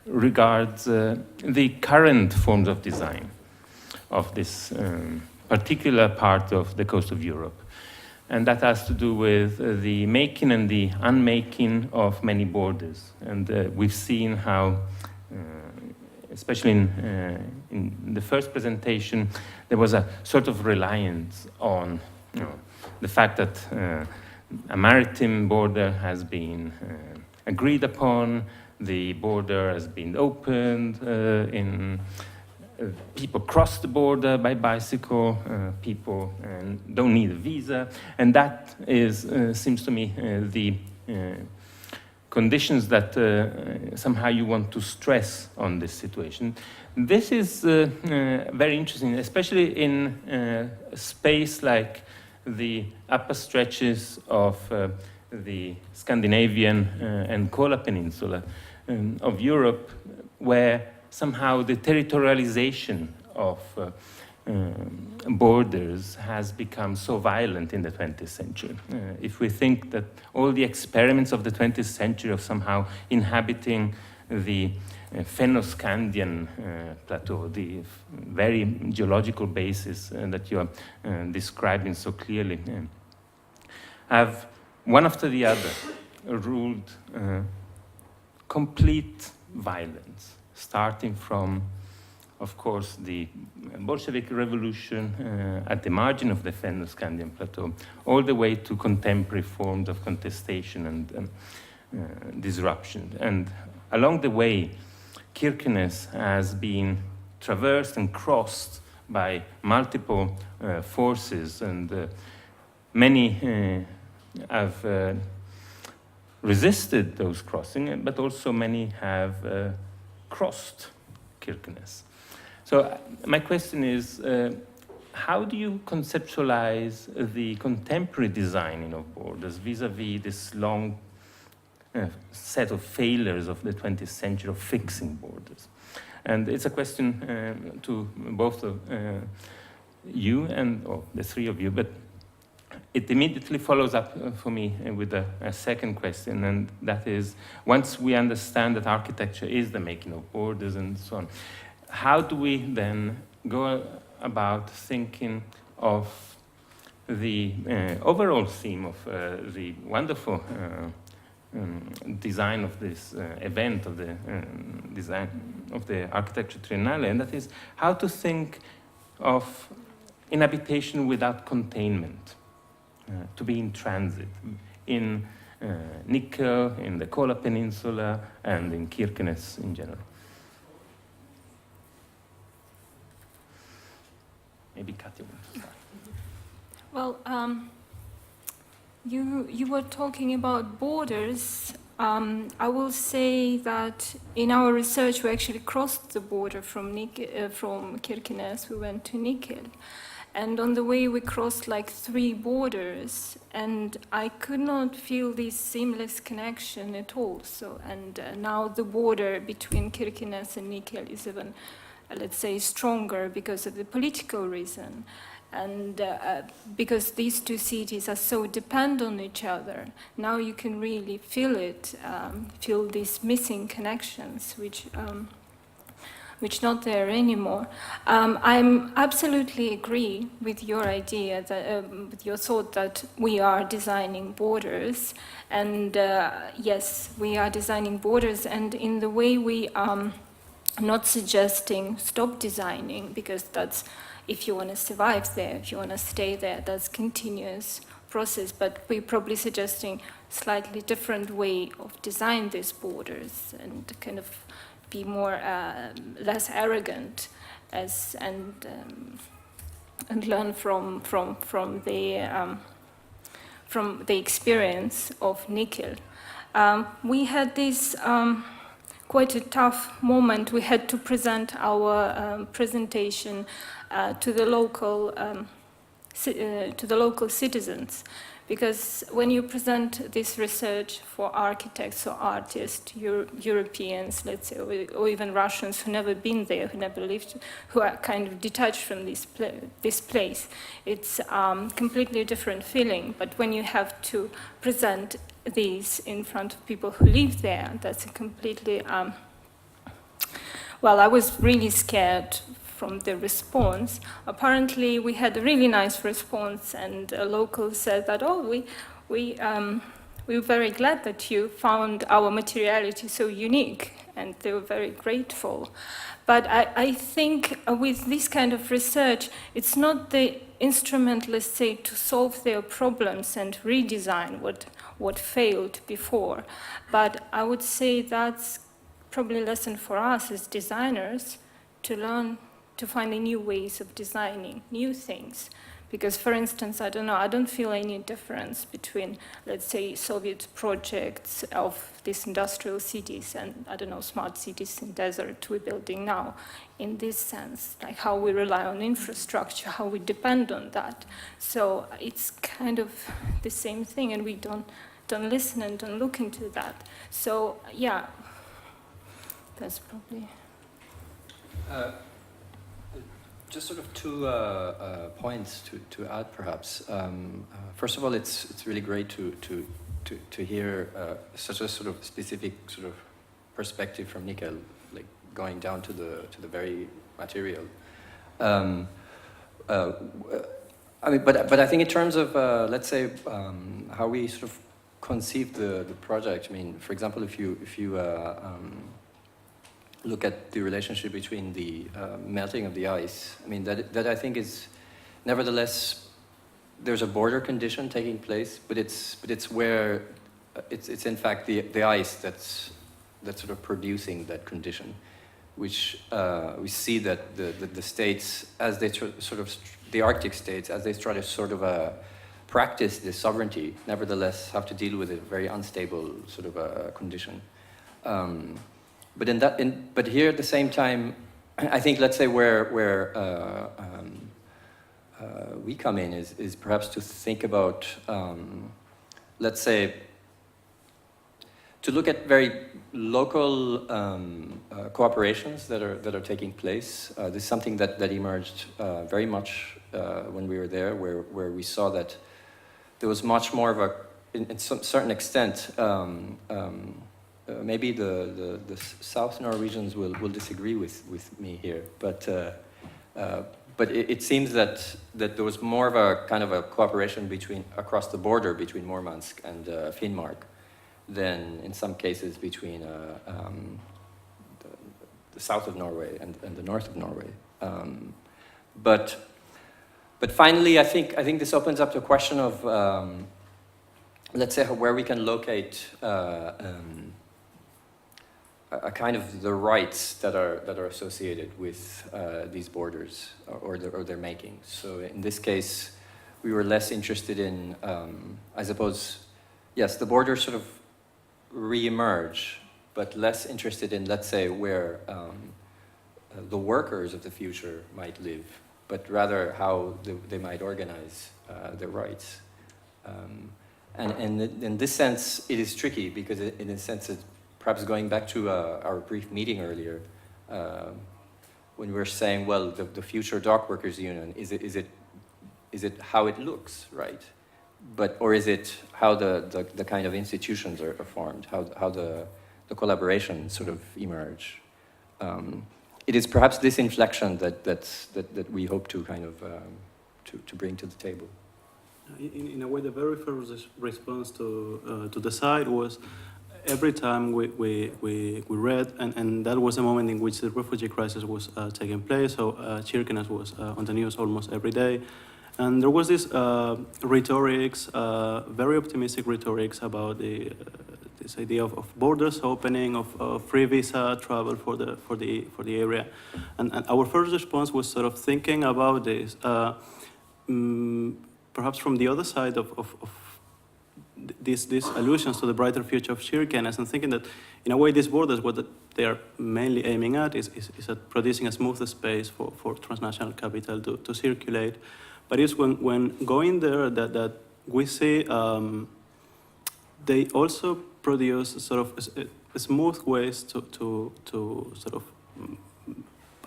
regards the current forms of design of this particular part of the coast of Europe. And that has to do with the making and the unmaking of many borders. And we've seen how, especially in the first presentation, there was a sort of reliance on the fact that a maritime border has been agreed upon, the border has been opened, people cross the border by bicycle, people don't need a visa, and that is, seems to me, the conditions that somehow you want to stress on this situation. This is very interesting, especially in a space like the upper stretches of the Scandinavian and Kola Peninsula of Europe, where somehow the territorialization of borders has become so violent in the 20th century. If we think that all the experiments of the 20th century of somehow inhabiting the Fennoscandian plateau, the very geological basis that you are describing so clearly, have one after the other ruled complete violence, starting from, of course, the Bolshevik Revolution at the margin of the Fennoscandian plateau, all the way to contemporary forms of contestation and disruption. And along the way, Kirkenes has been traversed and crossed by multiple forces, and many have resisted those crossing, but also many have crossed Kirkenes. So my question is, how do you conceptualize the contemporary designing of borders vis-a-vis this long set of failures of the 20th century of fixing borders? And it's a question to both of you and the three of you, but it immediately follows up for me with a second question, and that is, once we understand that architecture is the making of borders and so on, how do we then go about thinking of the overall theme of the wonderful design of this event, of the design of the Architecture Triennale, and that is how to think of inhabitation without containment, to be in transit in Nickel, in the Kola Peninsula, and in Kirkenes in general. Maybe Katja wants to start. Well, you were talking about borders. I will say that in our research we actually crossed the border from Kirkenes. We went to Nickel, and on the way we crossed like 3 borders, and I could not feel this seamless connection at all. So, and now the border between Kirkenes and Nickel is even, let's say, stronger because of the political reason. And because these 2 cities are so dependent on each other, now you can really feel it, feel these missing connections, which not there anymore. I'm absolutely agree with your idea, that, with your thought that we are designing borders, and yes, we are designing borders, and in the way we not suggesting stop designing, because that's, if you want to survive there, if you want to stay there, that's continuous process, but we're probably suggesting slightly different way of design these borders and kind of be more less arrogant and learn from the experience of Nickel. We had this quite a tough moment. We had to present our presentation to the local citizens, because when you present this research for architects or artists, Europeans, let's say, or even Russians who never been there, who never lived, who are kind of detached from this place, it's completely different feeling. But when you have to present these in front of people who live there, that's a completely, well, I was really scared from the response. Apparently, we had a really nice response, and a local said that, oh, we were very glad that you found our materiality so unique, and they were very grateful. But I think with this kind of research, it's not the instrument, let's say, to solve their problems and redesign what failed before. But I would say that's probably a lesson for us as designers, to learn to find new ways of designing new things. Because, for instance, I don't feel any difference between, let's say, Soviet projects of these industrial cities and, smart cities in desert we're building now. In this sense, like how we rely on infrastructure, how we depend on that. So it's kind of the same thing, and we don't listen and don't look into that. So, yeah, that's probably... Just sort of 2 points to add, perhaps. First of all, it's really great to hear such a sort of specific sort of perspective from Nickel, like going down to the very material. I mean, but I think in terms of let's say how we sort of conceive the project. I mean, for example, if you look at the relationship between the melting of the ice, I mean, that I think is, nevertheless, there's a border condition taking place, but it's where, it's in fact the ice that's sort of producing that condition, which we see that the states, as they the Arctic states, as they try to sort of practice this sovereignty, nevertheless have to deal with a very unstable sort of condition. But here at the same time, I think, let's say, where we come in is perhaps to think about, let's say, to look at very local cooperations that are taking place. This is something that emerged very much when we were there, where we saw that there was much more of a, in some certain extent, maybe the South Norwegians will disagree with me here, but it seems that there was more of a kind of a cooperation across the border between Murmansk and Finnmark than in some cases between the south of Norway and the north of Norway. But finally, I think this opens up the question of, let's say, where we can locate a kind of the rights that are associated with these borders or their making. So in this case, we were less interested in, I suppose, yes, the borders sort of re-emerge, but less interested in, let's say, where the workers of the future might live, but rather how they might organize their rights. And in this sense, it is tricky because in a sense, it's perhaps going back to our brief meeting earlier, when we were saying, well, the future dock workers union, is it how it looks, right? Or is it how the kind of institutions are formed, how the collaboration sort of emerge? It is perhaps this inflection that we hope to kind of to bring to the table. In a way, the very first response to the site was every time we read, and that was a moment in which the refugee crisis was taking place. So Kirkenes was on the news almost every day. And there was this rhetorics, very optimistic rhetorics about this idea of borders opening, of free visa travel for the area, and our first response was sort of thinking about this, perhaps from the other side of these allusions to the brighter future of Kirkenes, and thinking that in a way these borders, what they are mainly aiming at is at producing a smoother space for transnational capital to circulate. But it's when going there that we see they also produce sort of a smooth ways to sort of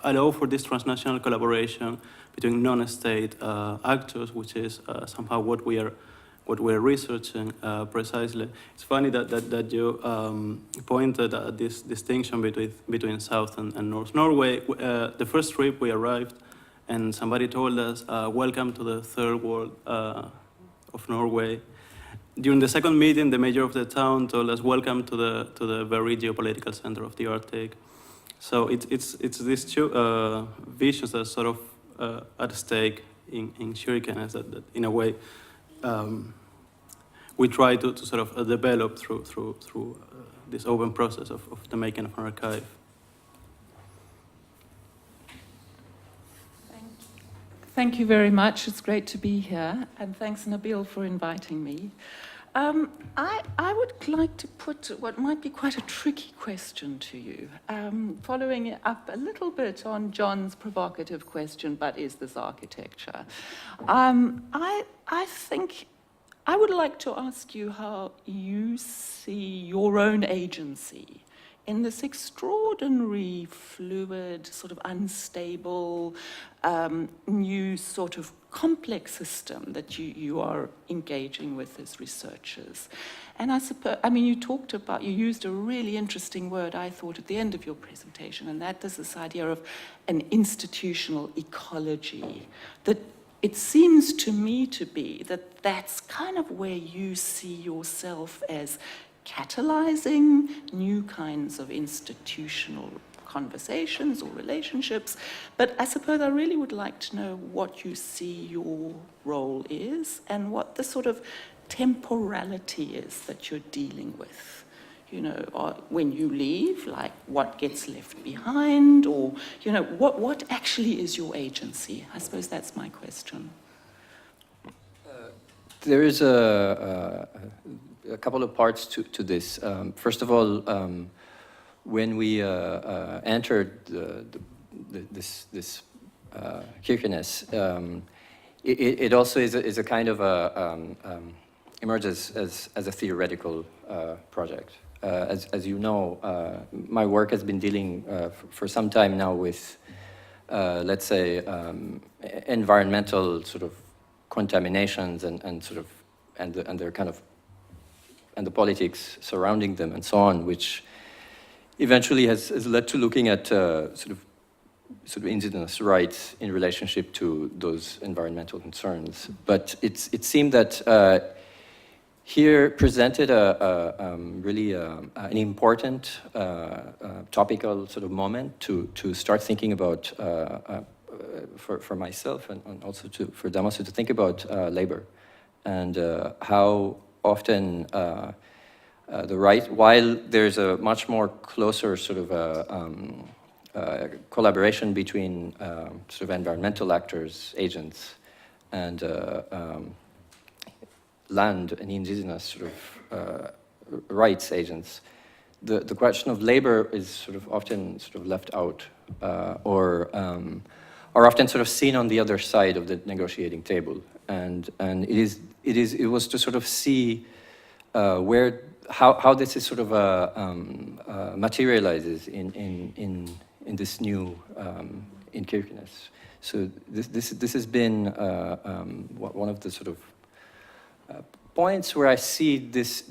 allow for this transnational collaboration between non-state actors, which is somehow what we're researching precisely. It's funny that you pointed at this distinction between South and North Norway. The first trip we arrived, and somebody told us, welcome to the third world of Norway. During the second meeting, the mayor of the town told us, welcome to the very geopolitical center of the Arctic. So it's these two visions that are sort of at stake in Kirkenes that in a way we try to sort of develop through this open process of the making of an archive. Thank you very much. It's great to be here, and thanks, Nabil, for inviting me. I would like to put what might be quite a tricky question to you, following up a little bit on John's provocative question, but is this architecture? I think I would like to ask you how you see your own agency in this extraordinary, fluid, sort of unstable, new sort of complex system that you are engaging with as researchers. And I suppose, I mean, you used a really interesting word, I thought, at the end of your presentation, and that is this idea of an institutional ecology. That it seems to me to be that that's kind of where you see yourself as catalyzing new kinds of institutional conversations or relationships. But I suppose I really would like to know what you see your role is and what the sort of temporality is that you're dealing with. You know, when you leave, like what gets left behind, or, you know, what actually is your agency? I suppose that's my question. There is a couple of parts to this. First of all, when we entered this Kirkenes, it also is a kind of emerges as a theoretical project. As you know, my work has been dealing for some time now with, let's say, environmental sort of contaminations and their kind of, and the politics surrounding them and so on, which eventually has led to looking at sort of indigenous rights in relationship to those environmental concerns. But it seemed that here presented really an important topical sort of moment to start thinking about, for myself and also for Damaso to think about labor and how often the right, while there's a much more closer sort of collaboration between sort of environmental actors, agents, and land and indigenous sort of rights agents, the question of labor is sort of often sort of left out, or often sort of seen on the other side of the negotiating table, and it was to sort of see how this is sort of materializes in this new in Kirkenes. So this has been one of the sort of points where I see this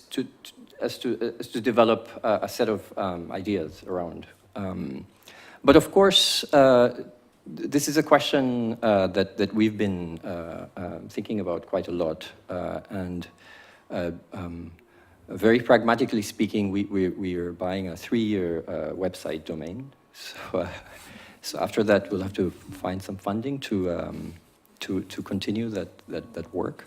to develop a set of ideas around. But of course, this is a question that we've been thinking about quite a lot, and very pragmatically speaking, we are buying a 3-year website domain. So after that, we'll have to find some funding to continue that work.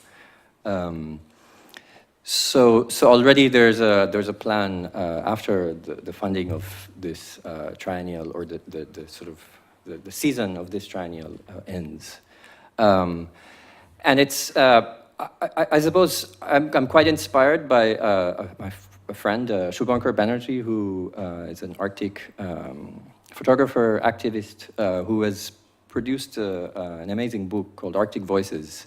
So already there's a plan after the funding of this triennial, or the sort of the season of this triennial ends, and it's I suppose I'm quite inspired by my friend Shubhankar Banerjee, who is an Arctic photographer, activist, who has produced an amazing book called Arctic Voices,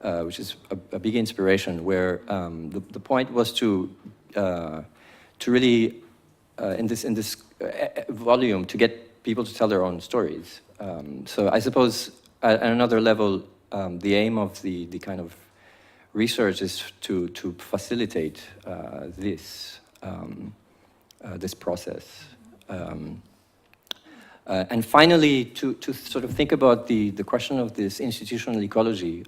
which is a big inspiration, where the point was to really in this volume to get people to tell their own stories. So I suppose at another level, the aim of the kind of research is to facilitate this process. And finally, to sort of think about the question of this institutional ecology.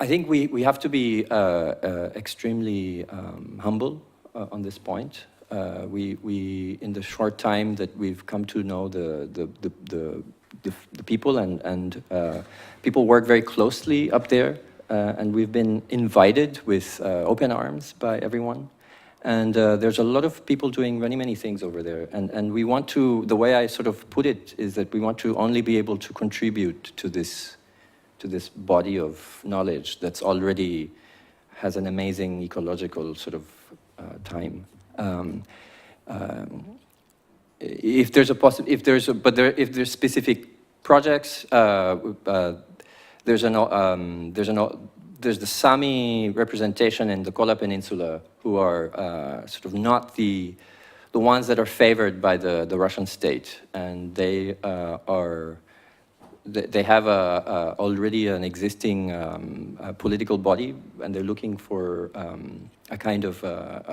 I think we have to be extremely humble on this point. We in the short time that we've come to know the people, and people work very closely up there, and we've been invited with open arms by everyone. And there's a lot of people doing many things over there. And we want to, the way I sort of put it is that we want to only be able to contribute to this body of knowledge that's already has an amazing ecological sort of time. If there's specific projects, there's the Sami representation in the Kola Peninsula, who are sort of not the ones that are favored by the Russian state, and they have already an existing political body, and they're looking for a kind of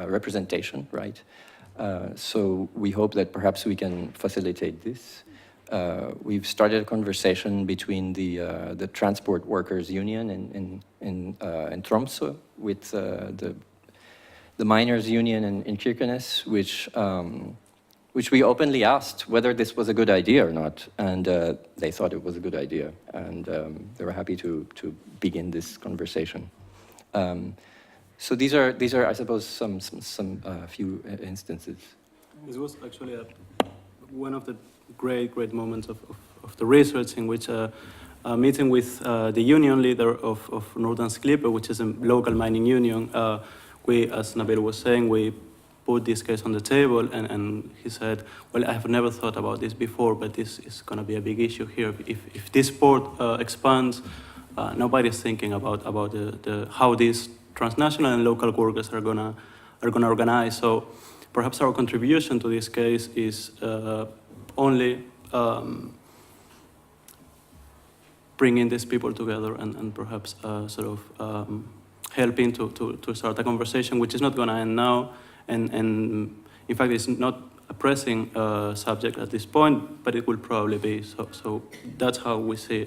representation, right? So we hope that perhaps we can facilitate this. We've started a conversation between the Transport Workers Union in Tromsø with the Miners Union in Kirkenes, which we openly asked whether this was a good idea or not, and they thought it was a good idea, and they were happy to begin this conversation. So these are, I suppose, some few instances. This was actually one of the great moments of the research, in which a meeting with the union leader of Northern Sklippe, which is a local mining union. We, as Nabil was saying, we put this case on the table, and he said, well, I have never thought about this before, but this is going to be a big issue here. If this port expands, nobody's thinking about how these transnational and local workers are gonna organize. So perhaps our contribution to this case is only bringing these people together and perhaps sort of helping to start a conversation which is not going to end now. And in fact, it's not a pressing subject at this point, but it will probably be. So that's how we see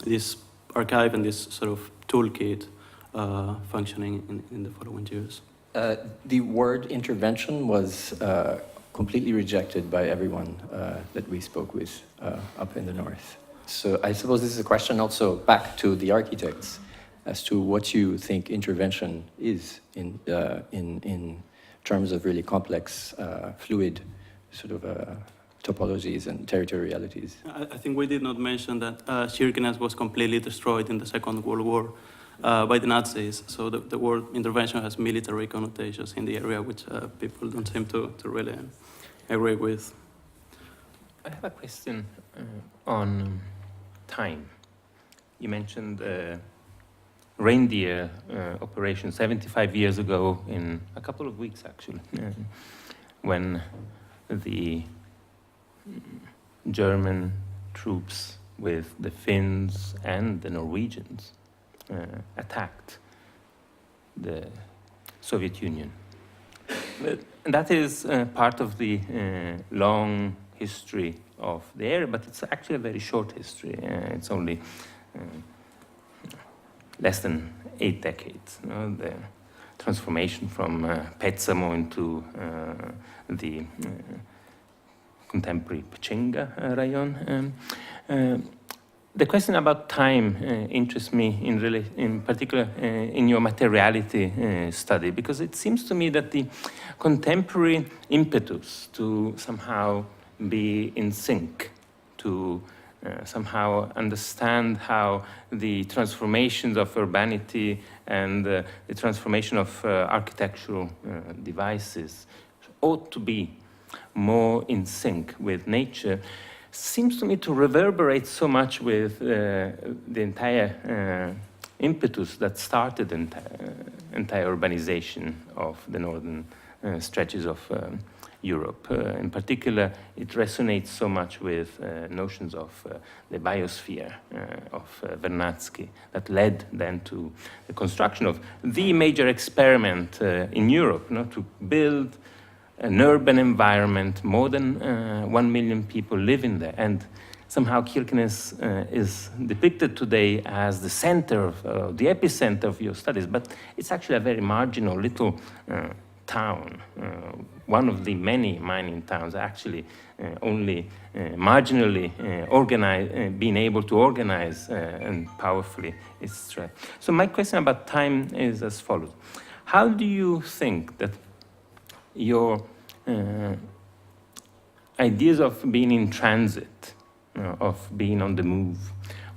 this archive and this sort of toolkit functioning in the following years. The word intervention was completely rejected by everyone that we spoke with up in the north. So I suppose this is a question also back to the architects as to what you think intervention is in terms of really complex, fluid sort of topologies and territorialities. I think we did not mention that Kirkenes was completely destroyed in the Second World War by the Nazis. So the word intervention has military connotations in the area, which people don't seem to really agree with. I have a question on time. You mentioned reindeer operation 75 years ago, in a couple of weeks actually, when the German troops with the Finns and the Norwegians attacked the Soviet Union. And that is part of the long history of the area, but it's actually a very short history. It's only less than 8 decades. The transformation from Petsamo into the contemporary Pechenga rayon. The question about time interests me in particular in your materiality study, because it seems to me that the contemporary impetus to somehow be in sync, to somehow understand how the transformations of urbanity and the transformation of architectural devices ought to be more in sync with nature, seems to me to reverberate so much with the entire impetus that started entire urbanization of the northern stretches of Europe. In particular, it resonates so much with notions of the biosphere of Vernadsky that led then to the construction of the major experiment in Europe, to build an urban environment. More than 1 million people live in there, and somehow Kirkenes is depicted today as the center of the epicenter of your studies, but it's actually a very marginal little town, one of the many mining towns, actually only marginally being able to organize and powerfully its threat. So my question about time is as follows. How do you think that your ideas of being in transit, of being on the move,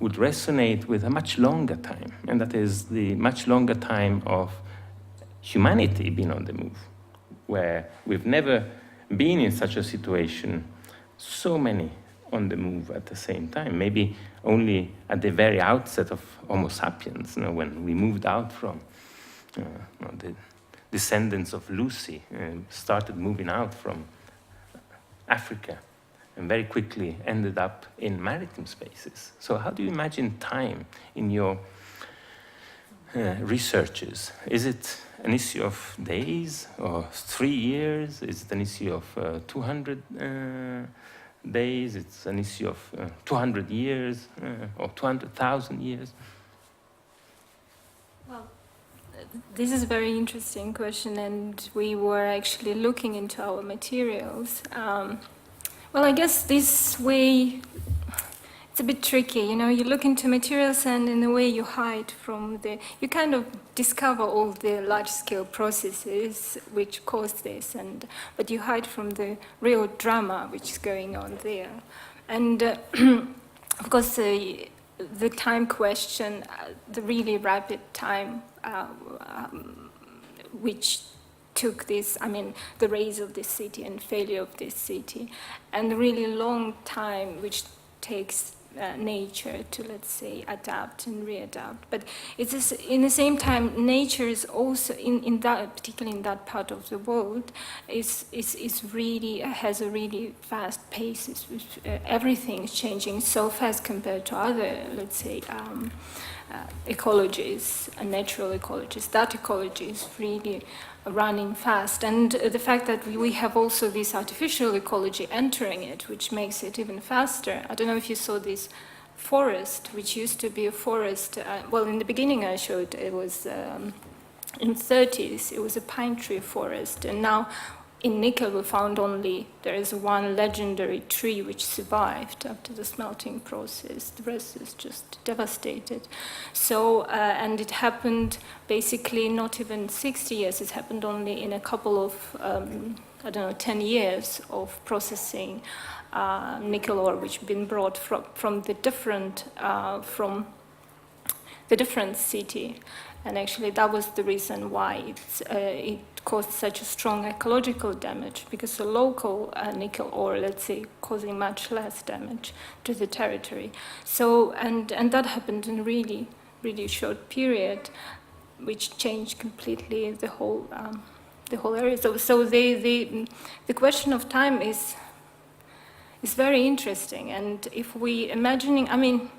would resonate with a much longer time, and that is the much longer time of humanity being on the move, where we've never been in such a situation, so many on the move at the same time, maybe only at the very outset of Homo sapiens, when we moved out from the descendants of Lucy, started moving out from Africa, and very quickly ended up in maritime spaces. So how do you imagine time in your researches? Is it an issue of days or 3 years? Is it an issue of 200 days? It's an issue of 200 years or 200,000 years? Well, this is a very interesting question, and we were actually looking into our materials. Well, I guess this way, it's a bit tricky, you look into materials and in a way you hide from you kind of discover all the large-scale processes which cause this, but you hide from the real drama which is going on there. And of course, the time question, the really rapid time which took this, I mean, the rise of this city and failure of this city, and a really long time which takes nature to, let's say, adapt and readapt. But it's just, in the same time, nature is also, in that, particularly in that part of the world, is really, has a really fast pace. Everything is changing so fast compared to other, let's say, ecologies, natural ecologies. That ecology is really running fast, and the fact that we have also this artificial ecology entering it, which makes it even faster. I don't know if you saw this forest, which used to be a forest. Well, in the beginning I showed it was in 30s. It was a pine tree forest, and now in nickel we found there is one legendary tree which survived after the smelting process. The rest is just devastated. So, and it happened basically not even 60 years, it happened only in a couple of, 10 years of processing nickel ore, which been brought from the different city. And actually that was the reason why it caused such a strong ecological damage, because the local nickel ore, let's say, causing much less damage to the territory. So, and that happened in a really, really short period, which changed completely the whole area. So the question of time is very interesting. And if we imagining, I mean,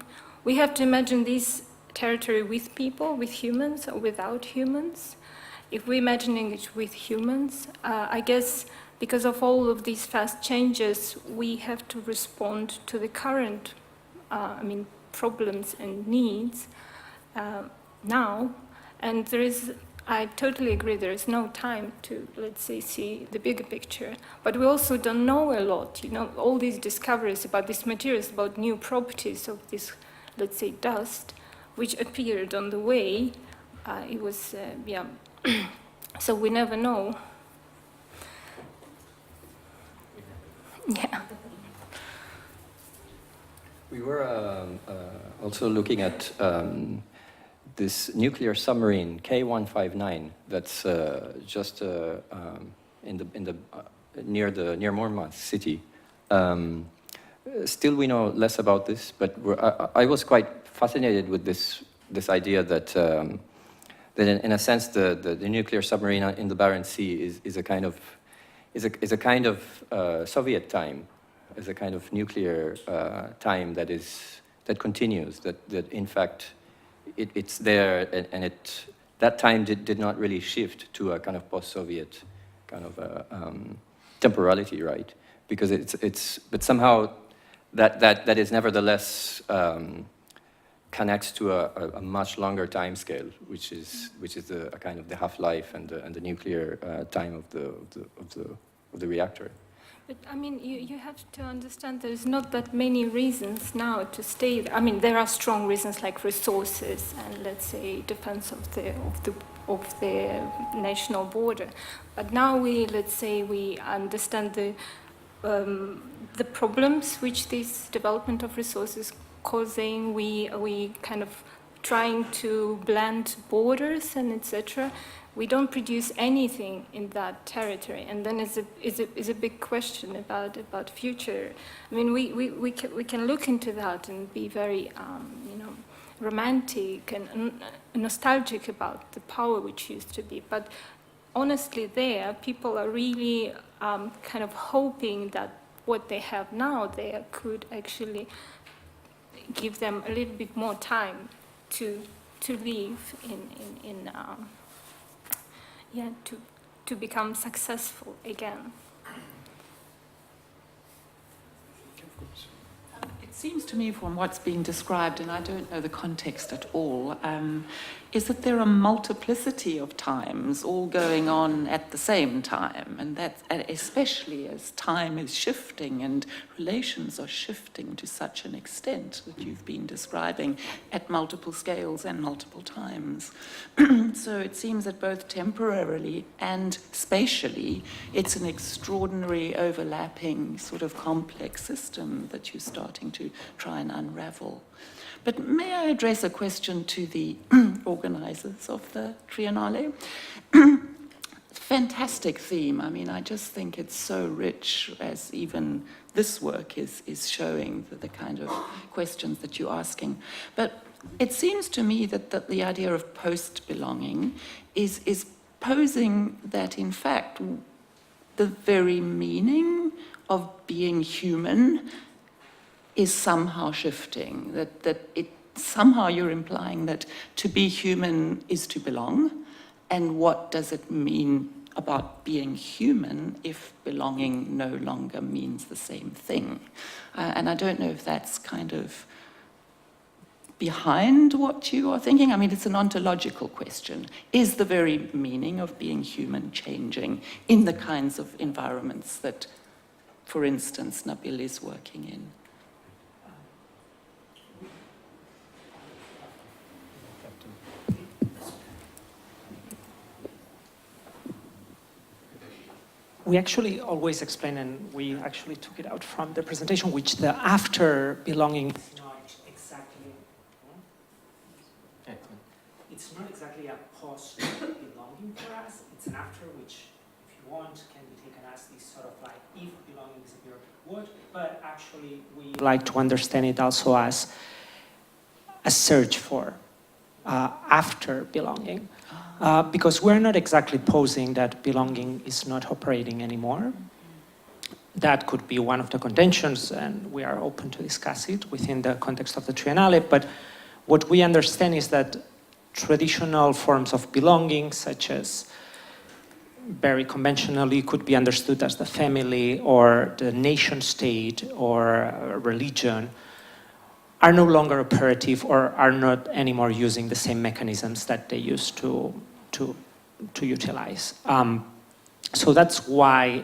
we have to imagine this territory with people, with humans, or without humans. If we're imagining it with humans, I guess because of all of these fast changes, we have to respond to the current, problems and needs now. And I totally agree, there is no time to, let's say, see the bigger picture. But we also don't know a lot, all these discoveries about these materials, about new properties of this, let's say, dust, which appeared on the way. It was, so we never know. Yeah. We were also looking at this nuclear submarine K159 that's just near Monmouth city. Still, we know less about this, but I was quite fascinated with this idea that in a sense the nuclear submarine in the Barents Sea is a kind of Soviet time, is a kind of nuclear time that continues, that in fact it's there, and that time did not really shift to a kind of post-Soviet kind of temporality, right? Because but somehow that is nevertheless connects to a much longer time scale, which is a kind of the half-life and the nuclear time of the reactor. But I mean, you have to understand there's not that many reasons now to stay there. I mean, there are strong reasons like resources and, let's say, defense of the national border. But now we understand the problems which this development of resources causing. We kind of trying to blend borders and etc. We don't produce anything in that territory, and then is a big question about future. I mean, we can look into that and be very romantic and nostalgic about the power which used to be, but honestly, people are really kind of hoping that what they have now there could actually give them a little bit more time to live to become successful again. It seems to me from what's being described, and I don't know the context at all, is that there are multiplicity of times all going on at the same time, and that especially as time is shifting and relations are shifting to such an extent that you've been describing at multiple scales and multiple times. So it seems that both temporarily and spatially, it's an extraordinary overlapping sort of complex system that you're starting to try and unravel. But may I address a question to the organizers of the Triennale? fantastic theme. I mean, I just think it's so rich, as even this work is showing, the kind of questions that you're asking. But it seems to me that the idea of post-belonging is posing that, in fact, the very meaning of being human is somehow shifting, that it somehow you're implying that to be human is to belong, and what does it mean about being human if belonging no longer means the same thing? And I don't know if that's kind of behind what you are thinking. I mean, it's an ontological question. Is the very meaning of being human changing in the kinds of environments that, for instance, Nabil is working in? We actually always explain, and we actually took it out from the presentation, which the after belonging is not exactly, it's not exactly a post belonging for us. It's an after, which, if you want, can be taken as this sort of like if belonging disappeared, would. But actually, we like to understand it also as a search for after belonging. Because we're not exactly posing that belonging is not operating anymore. That could be one of the contentions, and we are open to discuss it within the context of the Triennale. But what we understand is that traditional forms of belonging, such as very conventionally could be understood as the family or the nation state or religion, are no longer operative or are not anymore using the same mechanisms that they used to utilize. So that's why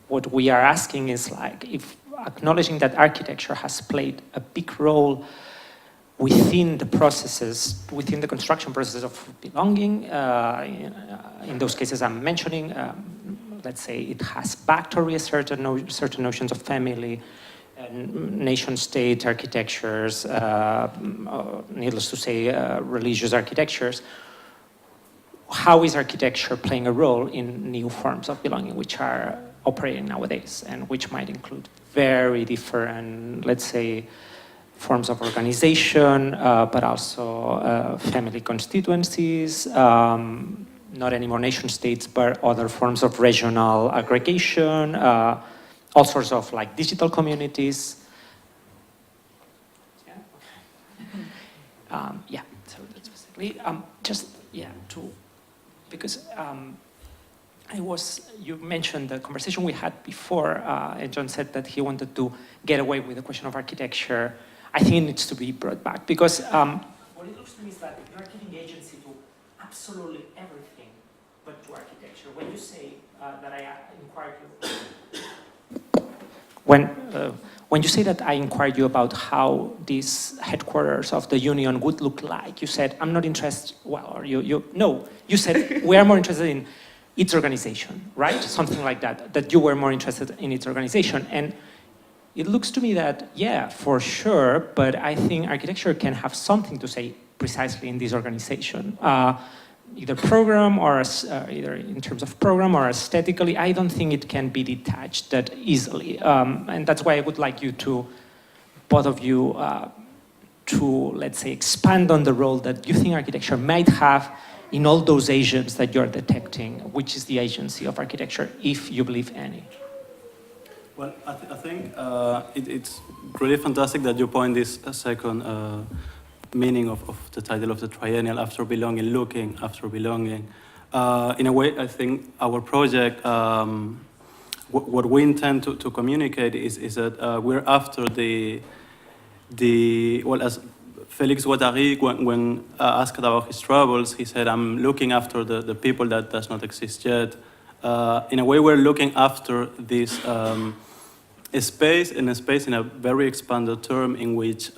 what we are asking is like, if acknowledging that architecture has played a big role within the processes, within the construction process of belonging, in those cases I'm mentioning, let's say it has backed or reasserted certain notions of family, nation-state architectures, needless to say, religious architectures. How is architecture playing a role in new forms of belonging which are operating nowadays, and which might include very different, let's say, forms of organization, but also family constituencies, not anymore nation-states, but other forms of regional aggregation, all sorts of like digital communities. Yeah, so that's basically because you mentioned the conversation we had before, and John said that he wanted to get away with the question of architecture. I think it needs to be brought back, because what it looks to me is that you're giving agency to absolutely everything but to architecture. When you say that I inquired you, when you say that I inquired you about how these headquarters of the union would look like, you said, I'm not interested, you said, we are more interested in its organization, right? Something like that, that you were more interested in its organization. And it looks to me that, yeah, for sure, but I think architecture can have something to say precisely in this organization. Either program or either in terms of program or aesthetically, I don't think it can be detached that easily. And that's why I would like you to, both of you, to, let's say, expand on the role that you think architecture might have in all those agents that you're detecting, which is the agency of architecture, if you believe any. Well, I think it's really fantastic that you point this second meaning of the title of the Triennial, after belonging, looking after belonging. In a way, I think our project, what we intend to communicate is that we're after well, as Félix Guattari, when asked about his travels, he said, I'm looking after the people that does not exist yet. In a way, we're looking after this space in a very expanded term in which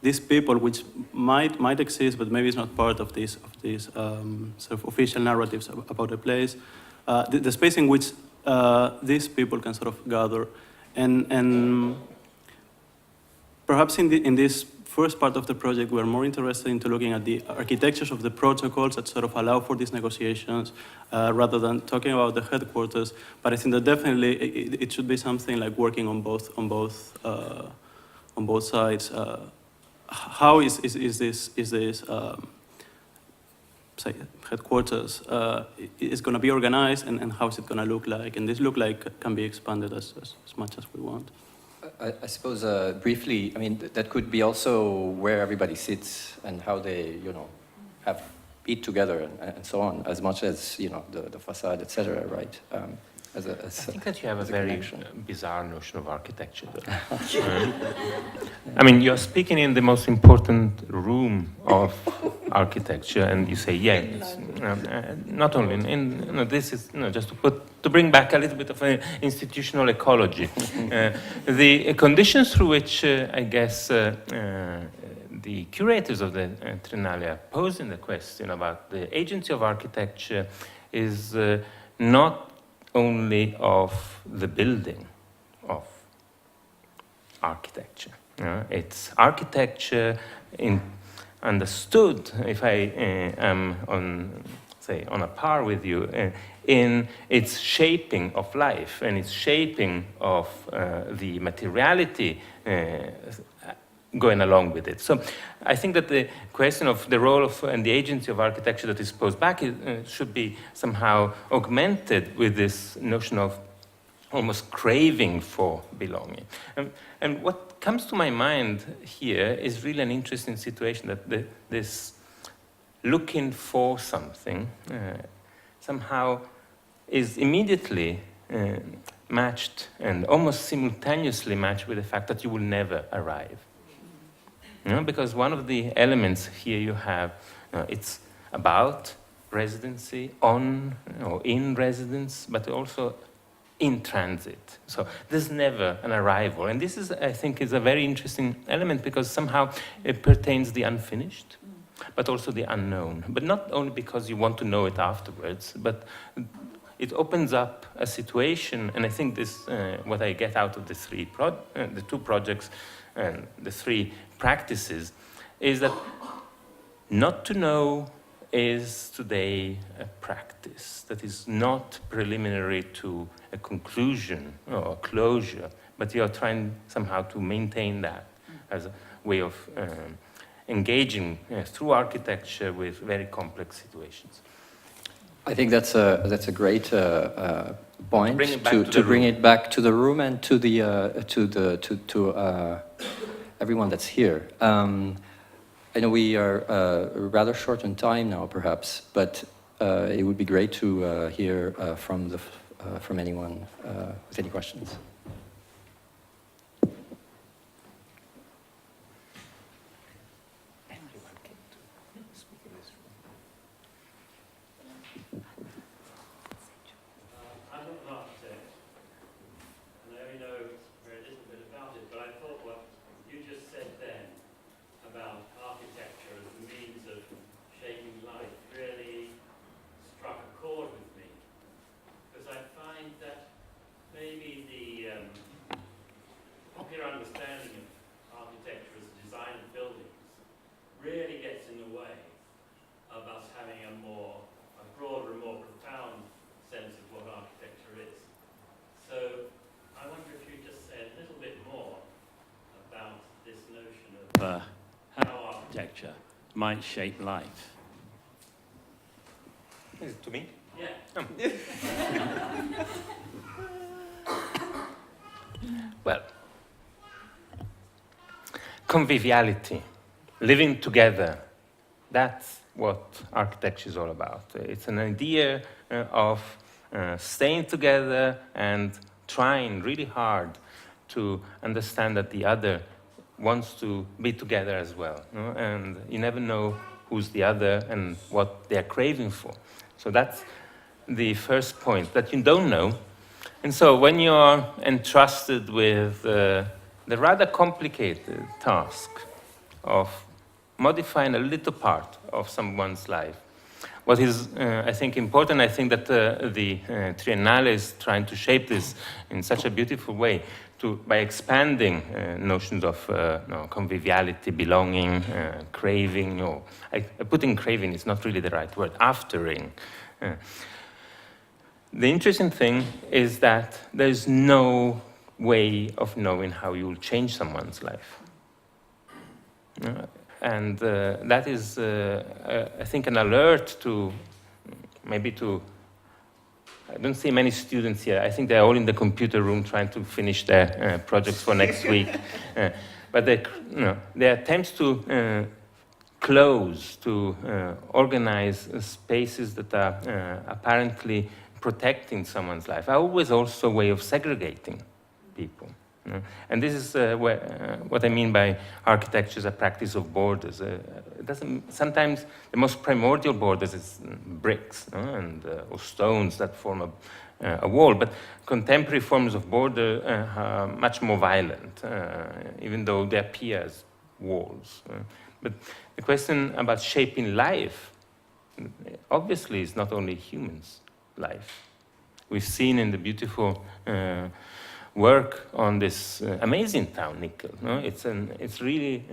these people, which might exist, but maybe it's not part of these sort of official narratives about the place, the space in which these people can sort of gather, and perhaps in this first part of the project, we're more interested into looking at the architectures of the protocols that sort of allow for these negotiations, rather than talking about the headquarters. But I think that definitely it should be something like working on both sides. How is this say headquarters is going to be organized, and how is it going to look like? And this look like can be expanded as much as we want. I suppose briefly, I mean, that could be also where everybody sits and how they, eat together and so on, as much as, the facade, etc., right? I think that you have a very bizarre notion of architecture. I mean, you're speaking in the most important room of architecture, and you say, yeah, it's, not only this is just to bring back a little bit of an institutional ecology. The conditions through which I guess the curators of the Triennale are posing the question about the agency of architecture is not only of the building of architecture. It's architecture understood, if I am on a par with you, in its shaping of life and its shaping of the materiality going along with it. So I think that the question of the role of and the agency of architecture that is posed back should be somehow augmented with this notion of almost craving for belonging. And what comes to my mind here is really an interesting situation, that this looking for something somehow is immediately matched and almost simultaneously matched with the fact that you will never arrive. Because one of the elements here you have, it's about residency, on or in residence, but also in transit. So there's never an arrival. And this is, I think, is a very interesting element, because somehow it pertains the unfinished, but also the unknown. But not only because you want to know it afterwards, but it opens up a situation, and I think this, what I get out of the two projects and the three practices, is that not to know is today a practice that is not preliminary to a conclusion or a closure, but you are trying somehow to maintain that as a way of engaging through architecture with very complex situations. I think that's a great point to bring it back to the room and to the everyone that's here. I know we are rather short on time now, perhaps, but it would be great to hear from anyone with any questions. how architecture might shape life. Is it to me? Yeah. Well, conviviality, living together, that's what architecture is all about. It's an idea of staying together and trying really hard to understand that the other wants to be together as well. And you never know who's the other and what they're craving for. So that's the first point, that you don't know. And so when you're entrusted with the rather complicated task of modifying a little part of someone's life, what is, I think, important, I think that the Triennale is trying to shape this in such a beautiful way by expanding notions of conviviality, belonging, craving, or putting craving is not really the right word, aftering. The interesting thing is that there's no way of knowing how you will change someone's life. And that is, I think, an alert to, maybe to, I don't see many students here. I think they're all in the computer room trying to finish their projects for next week. But their attempts to close, to organize spaces that are apparently protecting someone's life are always also a way of segregating people. And this is what I mean by architecture as a practice of borders. It doesn't, sometimes the most primordial borders is bricks or stones that form a wall, but contemporary forms of border are much more violent, even though they appear as walls. But the question about shaping life, obviously, is not only humans' life. We've seen in the beautiful work on this amazing town, Nickel. No? It's really,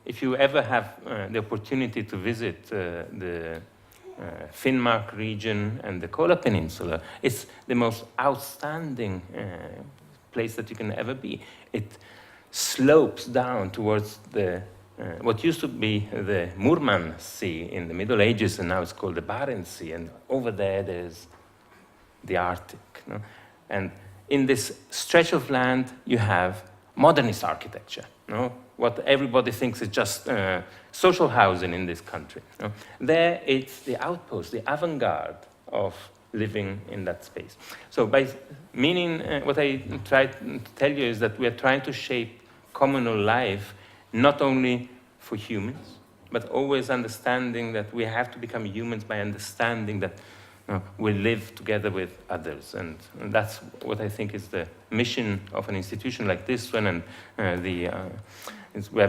if you ever have the opportunity to visit the Finnmark region and the Kola Peninsula, it's the most outstanding place that you can ever be. It slopes down towards the what used to be the Murman Sea in the Middle Ages, and now it's called the Barents Sea, and over there there's the Arctic. No? And in this stretch of land, you have modernist architecture, no? What everybody thinks is just social housing in this country. No? There, it's the outpost, the avant-garde of living in that space. So by meaning, what I try to tell you is that we are trying to shape communal life, not only for humans, but always understanding that we have to become humans by understanding that we live together with others, and that's what I think is the mission of an institution like this one. And we are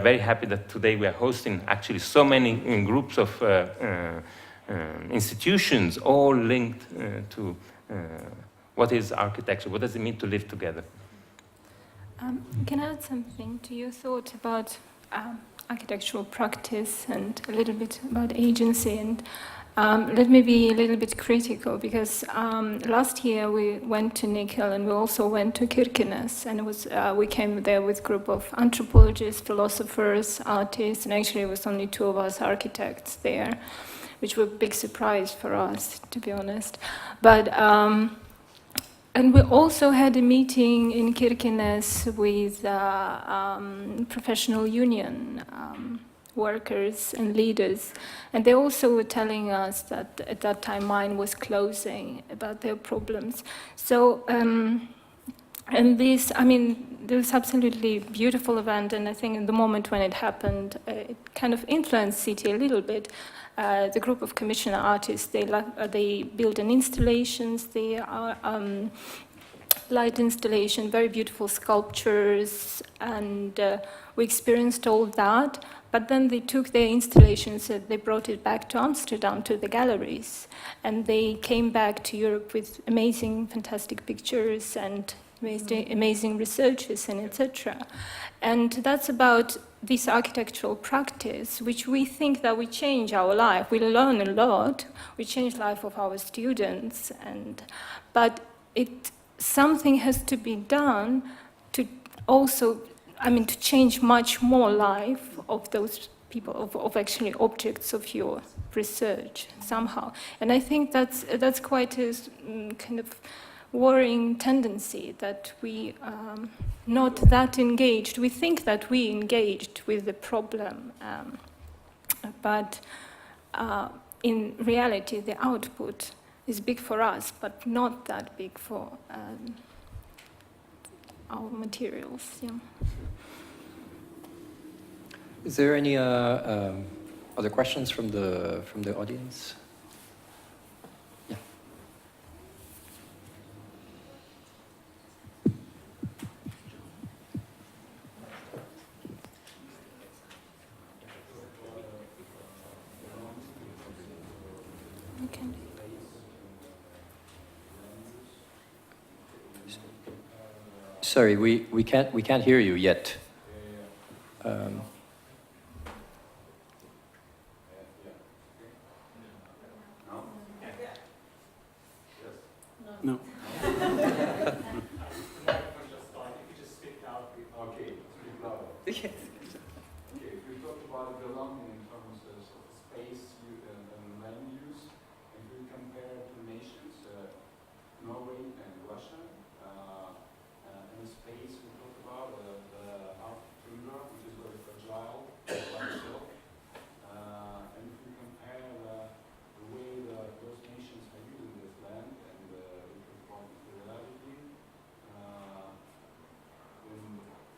very happy that today we are hosting actually so many groups of institutions, all linked to what is architecture, what does it mean to live together. Can I add something to your thought about architectural practice and a little bit about agency? And let me be a little bit critical, because last year we went to Nickel and we also went to Kirkenes, and it was we came there with a group of anthropologists, philosophers, artists, and actually it was only two of us architects there, which was a big surprise for us, to be honest. But and we also had a meeting in Kirkenes with professional union workers and leaders, and they also were telling us that at that time mine was closing, about their problems. So and this, I mean, it was absolutely beautiful event, and I think in the moment when it happened, it kind of influenced city a little bit. The group of commissioner artists, they built an installations, they are light installation, very beautiful sculptures, and we experienced all that. But then they took their installations and they brought it back to Amsterdam, to the galleries. And they came back to Europe with amazing, fantastic pictures and amazing researches and etc. And that's about this architectural practice, which we think that we change our life. We learn a lot, we change the life of our students, but something has to be done to also, I mean, to change much more life of those people, of actually objects of your research somehow. And I think that's quite a kind of worrying tendency, that we not that engaged. We think that we engaged with the problem, but in reality the output is big for us, but not that big for our materials. Yeah. Is there any other questions from the audience? Yeah. Sorry, we can't hear you yet. No. Okay, if we talk about belonging in terms of space and land use, if we compare two nations, Norway and Russia, in space we talk about the Arctic tundra, which is very fragile, like silk. And if we compare the way those nations are using this land and we talk about materiality, when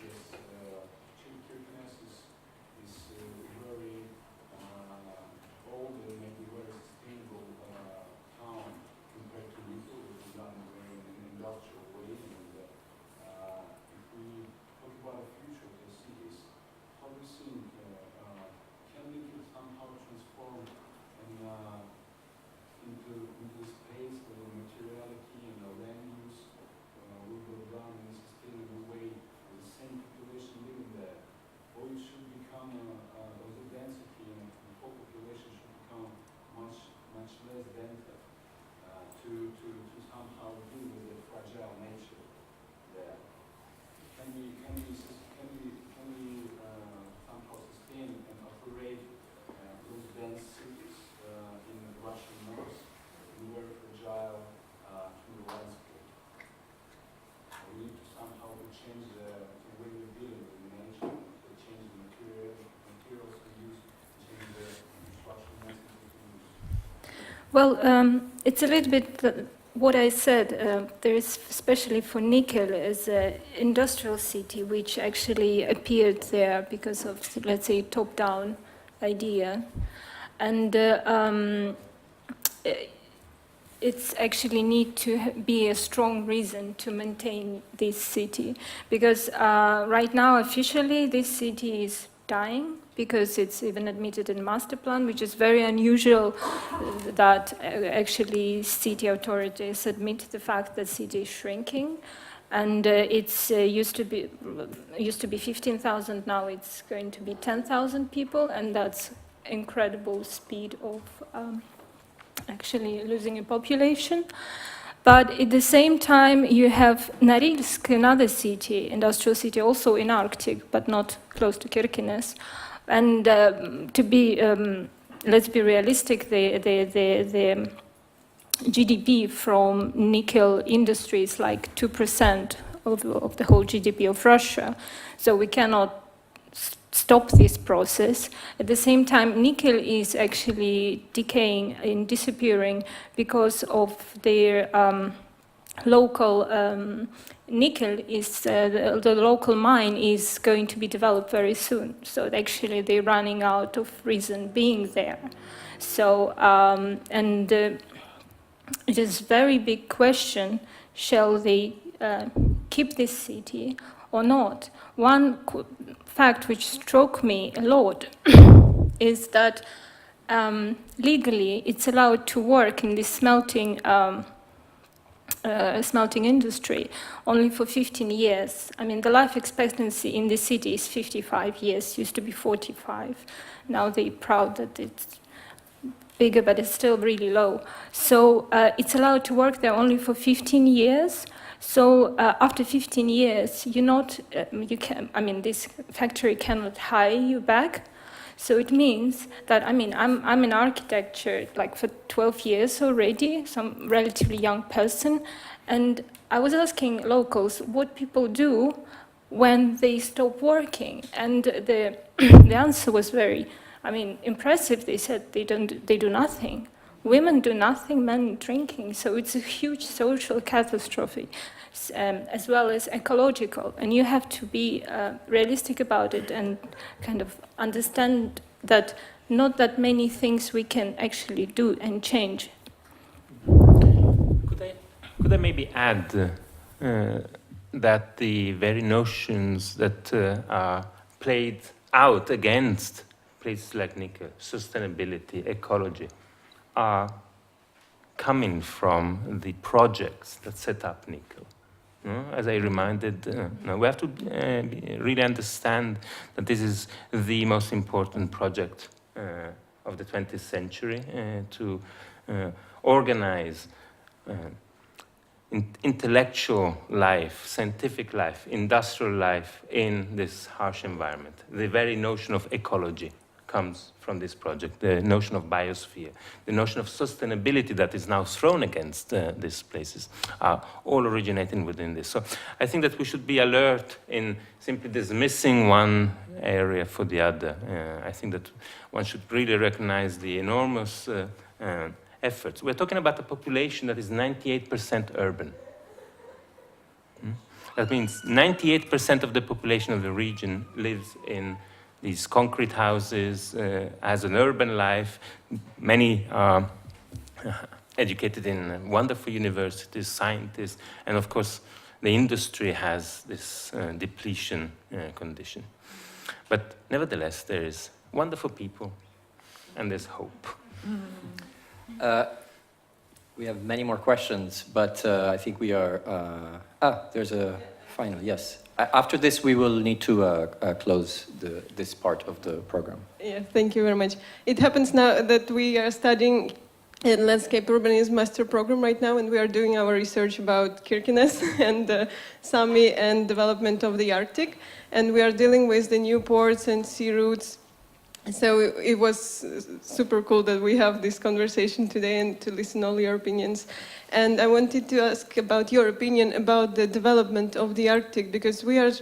this Kirkenes is very old and maybe very sustainable town compared to Nickel, which is done in an industrial way. And if we talk about the future of the cities, how do you think can Nickel somehow transform into space where the materiality and the land use will go down in a sustainable way? The same population living there, or it should become, or the density and the whole population should become much less dense to somehow deal with the fragile nature there. Can we somehow sustain and operate those dense cities in the Russian north in very fragile to the landscape? We need to somehow change the way we deal with the nature, to change the materials we use, change the construction methods we use. Well, it's a little bit what I said. There is, especially for nickel, as an industrial city, which actually appeared there because of, let's say, top-down idea. And it's actually need to be a strong reason to maintain this city, because right now officially this city is dying, because it's even admitted in master plan, which is very unusual that actually city authorities admit the fact that city is shrinking. And it's used to be 15,000, now it's going to be 10,000 people, and that's incredible speed of actually losing a population. But at the same time, you have Norilsk, another city, industrial city, also in Arctic, but not close to Kirkenes. And to be, let's be realistic, the GDP from nickel industry is like 2% of the whole GDP of Russia. So we cannot stop this process. At the same time, nickel is actually decaying and disappearing because of their local nickel is, the local mine is going to be developed very soon. So actually they're running out of reason being there. So, it is a very big question, shall they keep this city or not? One fact which struck me a lot is that legally it's allowed to work in this smelting industry only for 15 years. I mean, the life expectancy in the city is 55 years, used to be 45. Now they're proud that it's bigger, but it's still really low. So it's allowed to work there only for 15 years. So after 15 years, this factory cannot hire you back. So it means that, I'm in architecture like for 12 years already, some relatively young person, and I was asking locals what people do when they stop working, and the answer was very, impressive. They said they do nothing. Women do nothing, men drinking. So it's a huge social catastrophe, as well as ecological. And you have to be realistic about it and kind of understand that not that many things we can actually do and change. Could I maybe add that the very notions that are played out against places like nickel, sustainability, ecology, are coming from the projects that set up nickel. No? As I reminded, no, we have to really understand that this is the most important project of the 20th century to organize intellectual life, scientific life, industrial life in this harsh environment. The very notion of ecology comes from this project, the notion of biosphere, the notion of sustainability that is now thrown against these places are all originating within this. So I think that we should be alert in simply dismissing one area for the other. I think that one should really recognize the enormous efforts. We're talking about a population that is 98% urban. That means 98% of the population of the region lives in these concrete houses, has an urban life. Many are educated in wonderful universities, scientists, and of course the industry has this depletion condition. But nevertheless, there is wonderful people and there's hope. We have many more questions, but I think we are... there's a final, yes. After this, we will need to close this part of the program. Yeah, thank you very much. It happens now that we are studying a landscape urbanism master program right now, and we are doing our research about Kirkenes and Sami and development of the Arctic, and we are dealing with the new ports and sea routes. So it was super cool that we have this conversation today and to listen all your opinions. And I wanted to ask about your opinion about the development of the Arctic, because we are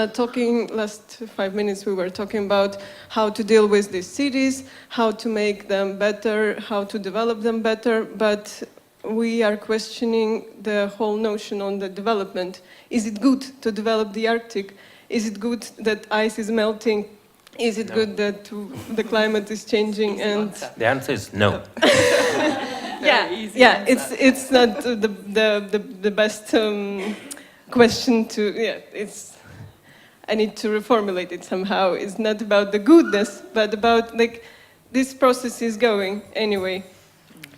talking, last 5 minutes we were talking about how to deal with these cities, how to make them better, how to develop them better, but we are questioning the whole notion on the development. Is it good to develop the Arctic? Is it good that ice is melting? Is it good that the climate is changing? And the answer is no. yeah, it's not the best question to. Yeah, it's. I need to reformulate it somehow. It's not about the goodness, but about like this process is going anyway.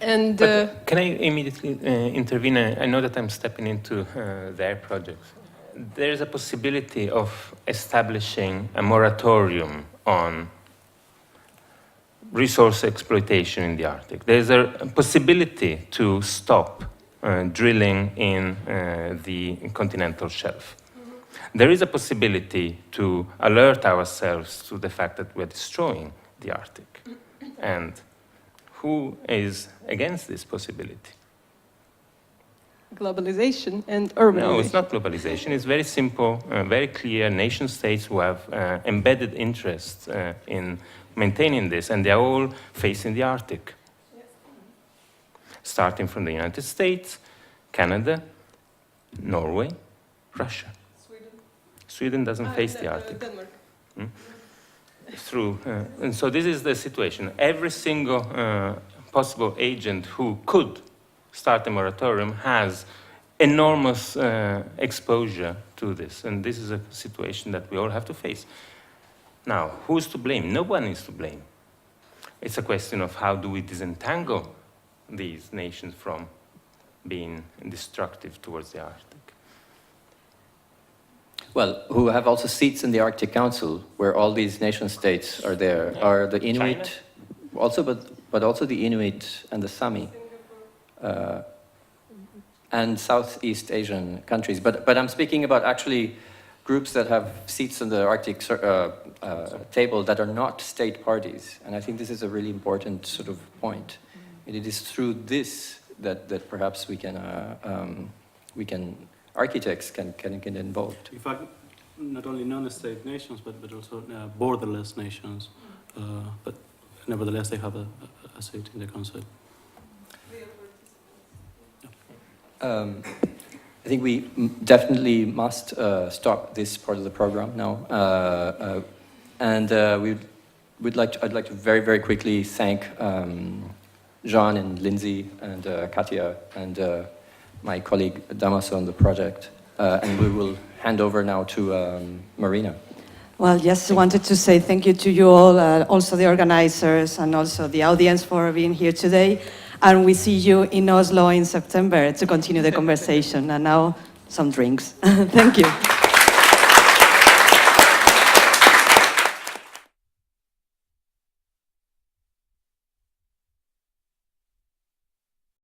And can I immediately intervene? I know that I'm stepping into their project. There is a possibility of establishing a moratorium on resource exploitation in the Arctic. There is a possibility to stop drilling in the continental shelf. There is a possibility to alert ourselves to the fact that we're destroying the Arctic. And who is against this possibility? Globalization and urbanization. No, it's not globalization. It's very simple, very clear. Nation states who have embedded interests in maintaining this, and they're all facing the Arctic. Yes. Starting from the United States, Canada, Norway, Russia. Sweden doesn't face the Arctic. Denmark. And so this is the situation. Every single possible agent who could start a moratorium has enormous exposure to this, and this is a situation that we all have to face. Now, who's to blame? No one is to blame. It's a question of how do we disentangle these nations from being destructive towards the Arctic. Well, who have also seats in the Arctic Council, where all these nation states are there, are the Inuit, China? also, but also the Inuit and the Sami. And Southeast Asian countries. But I'm speaking about actually groups that have seats on the Arctic table that are not state parties. And I think this is a really important sort of point. And it is through this that perhaps we can architects can get involved. In fact, not only non-state nations, but also borderless nations. But nevertheless, they have a seat in the council. I think we definitely must stop this part of the program now, and I'd like to very, very quickly thank Jean and Lindsay and Katia and my colleague Damaso on the project, and we will hand over now to Marina. Well, yes, I wanted to say thank you to you all, also the organizers and also the audience for being here today. And we see you in Oslo in September to continue the conversation. And now, some drinks. Thank you.